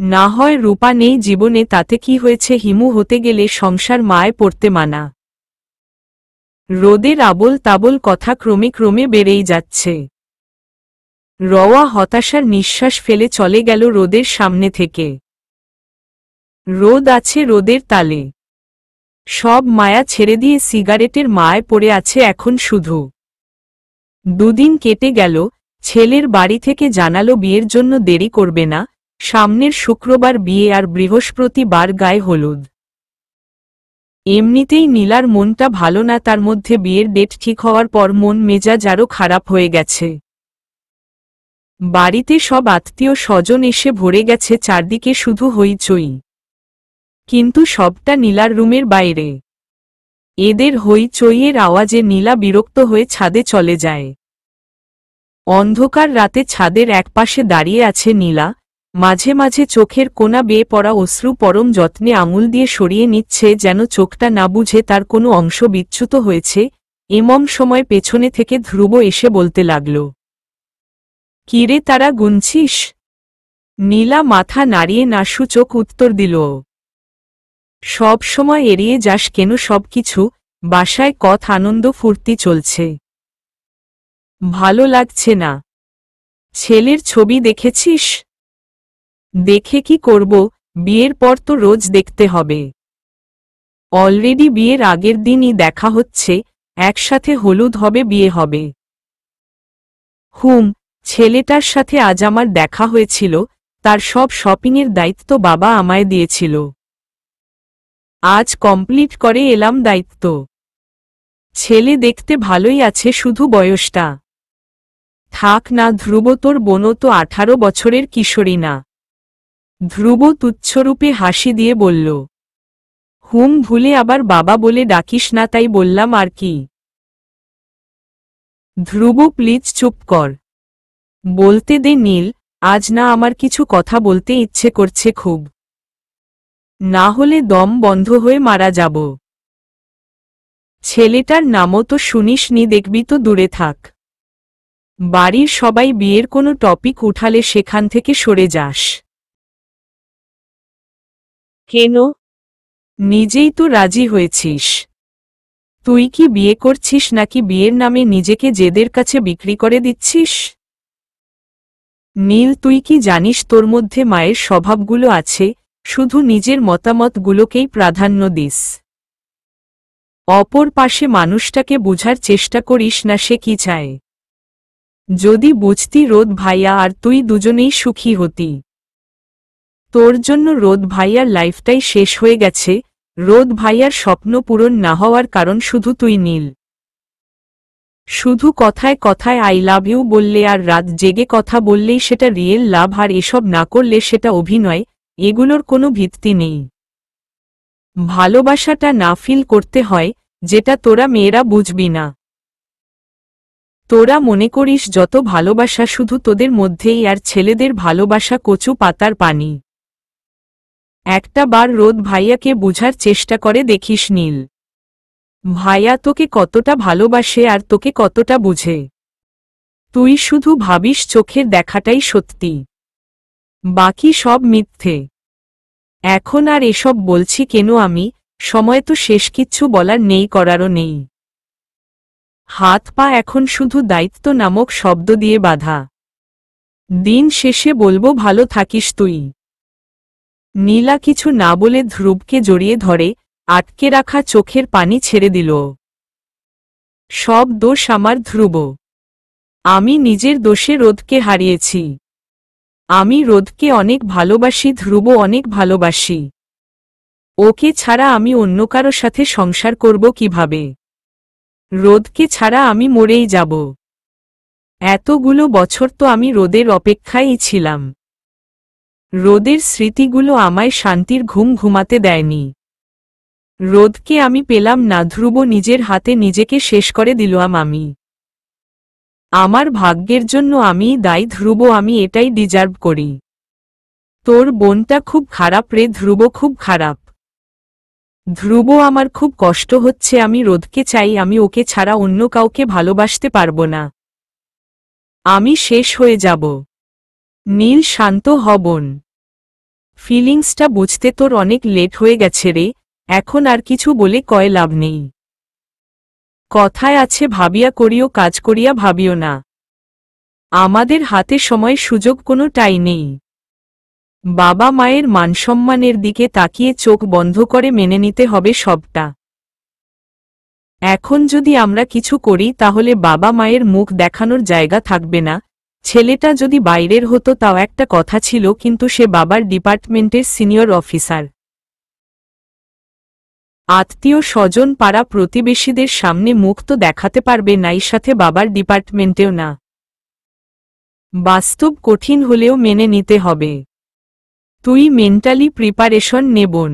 না হয় রূপা নেই জীবনে, তাতে কি হয়েছে, হিমু হতে গেলে সংসার মায় পড়তে মানা। রোদের আবোল তাবোল কথা ক্রমে ক্রমে বেড়েই যাচ্ছে। রওয়া হতাশার নিঃশ্বাস ফেলে চলে গেল রোদের সামনে থেকে। রোদ আছে রোদের তালে, সব মায়া ছেড়ে দিয়ে সিগারেটের মায় পড়ে আছে এখন শুধু। 2 দিন কেটে গেল, ছেলের বাড়ি থেকে জানালো বিয়ের জন্য দেরি করবে না, সামনের শুক্রবার বিয়ে আর বৃহস্পতিবার গায়ে হলুদ। এমনিতেই নীলার মনটা ভালো না, তার মধ্যে বিয়ের ডেট ঠিক হওয়ার পর মন মেজাজ আরও খারাপ হয়ে গেছে। বাড়িতে সব আত্মীয় স্বজন এসে ভরে গেছে, চারদিকে শুধু হইচই। কিন্তু সবটা নীলার রুমের বাইরে। এদের হইচইয়ের আওয়াজে নীলা বিরক্ত হয়ে ছাদে চলে যায়। অন্ধকার রাতে ছাদের একপাশে দাঁড়িয়ে আছে নীলা, মাঝে মাঝে চোখের কোণা বেয়ে পড়া অশ্রু পরম যত্নে আঙুল দিয়ে সরিয়ে নিচ্ছে, যেন চোখটা না বুঝে তার কোনো অংশ বিচ্যুত হয়েছে। এমন সময় পেছনে থেকে ধ্রুব এসে বলতে লাগল, কিরে তারা গুনছিস? নীলা মাথা নাড়িয়ে না সূচক উত্তর দিল, সব সময় এড়িয়ে যাস কেন সবকিছু? বাসায় কত আনন্দ ফুর্তি চলছে, ভালো লাগছে না? ছেলের ছবি দেখেছিস? দেখে কি করব, বিয়ের পর তো রোজ দেখতে হবে। অলরেডি বিয়ের আগের দিনই দেখা হচ্ছে, একসাথে হলুদ হবে, বিয়ে হবে। ছেলেটার সাথে আজ আমার দেখা হয়েছিল, তার সব শপিংয়ের দায়িত্ব বাবা আমায় দিয়েছিল। আজ কমপ্লিট করে এলাম দায়িত্ব। ছেলে দেখতে ভালোই আছে, শুধু বয়সটা। থাক না ধ্রুব, তোর বোনও তো 18 বছরের কিশোরী না। ধ্রুব তুচ্ছরূপে হাসি দিয়ে বলল, ভুলে আবার বাবা বলে ডাকিস না, তাই বললাম আর কি। ধ্রুব প্লিজ চুপ কর, বলতে দে নীল, আজ না আমার কিছু কথা বলতে ইচ্ছে করছে খুব, না হলে দম বন্ধ হয়ে মারা যাব। ছেলেটার নামও তো শুনিসনি, দেখবি তো দূরে থাক। বাড়ির সবাই বিয়ের কোনো টপিক উঠালে সেখান থেকে সরে যাস। কেন? নিজেই তো রাজি হয়েছিস। তুই কি বিয়ে করছিস নাকি বিয়ের নামে নিজেকে জেদের কাছে বিক্রি করে দিচ্ছিস? নীল, তুই কি জানিস তোর মধ্যে মায়ের স্বভাবগুলো আছে, শুধু নিজের মতামতগুলোকেই প্রাধান্য দিস। অপর পাশে মানুষটাকে বুঝার চেষ্টা করিস না সে কি চায়। যদি বুঝতি রোদ ভাইয়া আর তুই দুজনেই সুখী হতি। তোর জন্য রোদ ভাইয়ার লাইফটাই শেষ হয়ে গেছে। রোদ ভাইয়ার স্বপ্ন পূরণ না হওয়ার কারণ শুধু তুই নীল। শুধু কথায় কথায় আই লাভ ইউ বললে আর রাত জেগে কথা বললেই সেটা রিয়েল লাভ, আর এসব না করলে সেটা অভিনয়। এগুলোর কোনো ভিত্তি নেই। ভালোবাসাটা না ফিল করতে হয়, যেটা তোরা মেয়েরা বুঝবি না। তোরা মনে করিস যত ভালোবাসা শুধু তোদের মধ্যেই, আর ছেলেদের ভালোবাসা কচু পাতার পানি। একটা বার রোদ ভাইয়াকে বুঝার চেষ্টা করে দেখিস নীল। ভাইয়া তোকে কতটা ভালোবাসে আর তোকে কতটা বুঝে। তুই শুধু ভাবিস চোখের দেখাটাই সত্যি, বাকি সব মিথ্যে। এখন আর এসব বলছি কেন আমি, সময় তো শেষ, কিচ্ছু বলার নেই, করারও নেই। হাত পা এখন শুধু দায়িত্ব নামক শব্দ দিয়ে বাঁধা। দিন শেষে বলবো ভালো থাকিস তুই। নীলা কিছু না বলে ধ্রুবকে জড়িয়ে ধরে, আটকে রাখা চোখের পানি ছেড়ে দিল। সব দোষ আমার ধ্রুব। আমি নিজের দোষে রোদকে হারিয়েছি। আমি রোদকে অনেক ভালোবাসি ধ্রুব, অনেক ভালোবাসি। ওকে ছাড়া আমি অন্য কারো সাথে সংসার করব কিভাবে? রোদকে ছাড়া আমি মরেই যাব। এতগুলো বছর তো আমি রোদের অপেক্ষায়ই ছিলাম। রোদের স্মৃতিগুলো আমায় শান্তির ঘুম ঘুমাতে দেয়নি। রোদকে আমি পেলাম না, ধ্রুব নিজের হাতে নিজেকে শেষ করে দিলাম আমি। আমার ভাগ্যের জন্য আমিই দায়ী ধ্রুব, আমি এটাই ডিজার্ভ করি। তোর বোনটা খুব খারাপ রে ধ্রুব, খুব খারাপ। ধ্রুব, আমার খুব কষ্ট হচ্ছে, আমি রোদকে চাই, আমি ওকে ছাড়া অন্য কাউকে ভালোবাসতে পারবো না। আমি শেষ হয়ে যাব। নীল, শান্ত হ বোন। ফিলিংসটা বুঝতে তোর অনেক লেট হয়ে গেছে রে, এখন আর কিছু বলে কয় লাভ নেই। কথায় আছে ভাবিয়া করিও কাজ করিয়া ভাবিও না। আমাদের হাতে সময় সুযোগ কোনোটাই নেই। বাবা মায়ের মানসম্মানের দিকে তাকিয়ে চোখ বন্ধ করে মেনে নিতে হবে সবটা। এখন যদি আমরা কিছু করি তাহলে বাবা মায়ের মুখ দেখানোর জায়গা থাকবে না। ছেলেটা যদি বাইরের হতো তাও একটা কথা ছিল, কিন্তু সে বাবার ডিপার্টমেন্টের সিনিয়র অফিসার। আত্মীয় স্বজন পাড়া প্রতিবেশীদের সামনে মুখ তো দেখাতে পারবে নাই, সাথে বাবার ডিপার্টমেন্টেও না। বাস্তব কঠিন হলেও মেনে নিতে হবে। তুই মেন্টালি প্রিপারেশন নে বোন।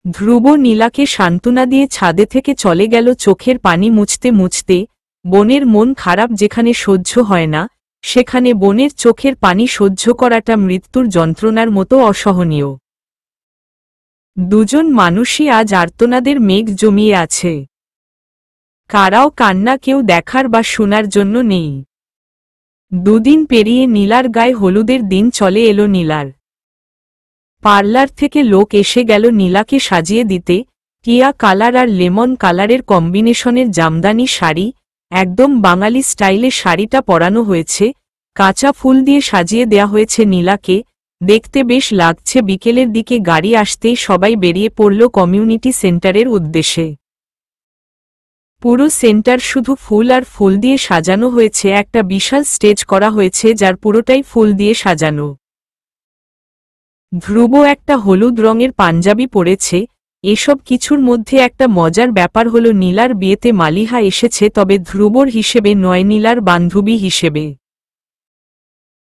ধ্রুব নীলাকে সান্ত্বনা দিয়ে ছাদে থেকে চলে গেল চোখের পানি মুছতে মুছতে। বোনের মন খারাপ যেখানে সহ্য হয় না, সেখানে বোনের চোখের পানি সহ্য করাটা মৃত্যুর যন্ত্রণার মতো অসহনীয়। দুজন মানুষই আজ আর্তনাদের মেঘ জমিয়ে আছে। কারাও কান্না কেউ দেখার বা শোনার জন্য নেই। দুদিন পেরিয়ে নীলার গায়ে হলুদের দিন চলে এলো। নীলার পার্লার থেকে লোক এসে গেল নীলাকে সাজিয়ে দিতে। টিয়া কালার আর লেমন কালারের কম্বিনেশনের জামদানি শাড়ি, একদম বাঙালি স্টাইলে শাড়িটা পরানো হয়েছে। কাঁচা ফুল দিয়ে সাজিয়ে দেয়া হয়েছে নীলাকে, দেখতে বেশ লাগছে। বিকেলের দিকে গাড়ি আসতেই সবাই বেরিয়ে পড়ল কমিউনিটি সেন্টারের উদ্দেশ্যে। পুরো সেন্টার শুধু ফুল আর ফুল দিয়ে সাজানো হয়েছে। একটা বিশাল স্টেজ করা হয়েছে যার পুরোটাই ফুল দিয়ে সাজানো। ধ্রুব একটা হলুদ রঙের পাঞ্জাবি পরেছে। এসব কিছুর মধ্যে একটা মজার ব্যাপার হলো নীলার বিয়েতে মালিহা এসেছে, তবে ধ্রুবর হিসেবে নয়, নীলার বান্ধবী হিসেবে।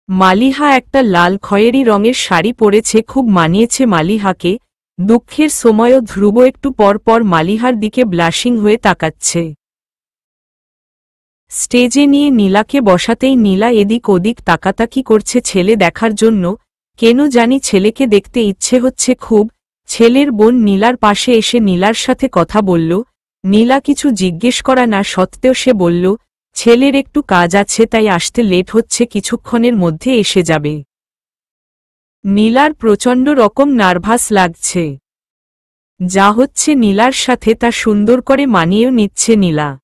মালিহা একটা লাল খয়েরি রঙের শাড়ি পরেছে, খুব মানিয়েছে মালিহাকে। দুঃখের সময়ও ধ্রুব একটু পর পর মালিহার দিকে ব্লাশিং হয়ে তাকাচ্ছে। স্টেজে নিয়ে নীলাকে বসাতেই নীলা এদিক ওদিক তাকাতাকি করছে ছেলে দেখার জন্য। কেন জানি ছেলেকে দেখতে ইচ্ছে হচ্ছে খুব। ছেলের বোন নীলার পাশে এসে নীলার সাথে কথা বলল। নীলা কিছু জিজ্ঞেস করা না সত্ত্বেও সে বলল, ছেলের একটু কাজ আছে তাই আসতে লেট হচ্ছে, কিছুক্ষণের মধ্যে এসে যাবে। নীলার প্রচণ্ড রকম নার্ভাস লাগছে। যা হচ্ছে নীলার সাথে তা সুন্দর করে মানিয়েও নিচ্ছে নীলা।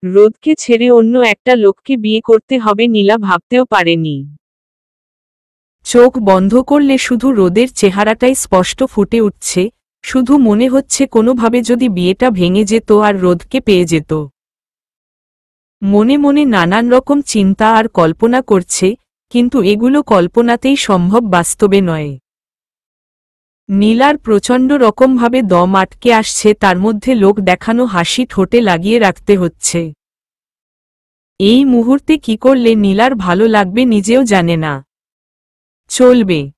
রোদকে ছেড়ে অন্য একটা লোককে বিয়ে করতে হবে নীলা ভাবতেও পারেনি। চোখ বন্ধ করলে শুধু রোদের চেহারাটাই স্পষ্ট ফুটে উঠছে, শুধু মনে হচ্ছে কোনোভাবে যদি বিয়েটা ভেঙে যেত আর রোদকে পেয়ে যেত। মনে মনে নানান রকম চিন্তা আর কল্পনা করছে, কিন্তু এগুলো কল্পনাতেই সম্ভব, বাস্তবে নয়। নীলার প্রচণ্ড রকমভাবে দম আটকে আসছে, তার মধ্যে লোক দেখানো হাসি ঠোঁটে লাগিয়ে রাখতে হচ্ছে। এই মুহূর্তে কি করলে নীলার ভালো লাগবে নিজেও জানে না। চলবে।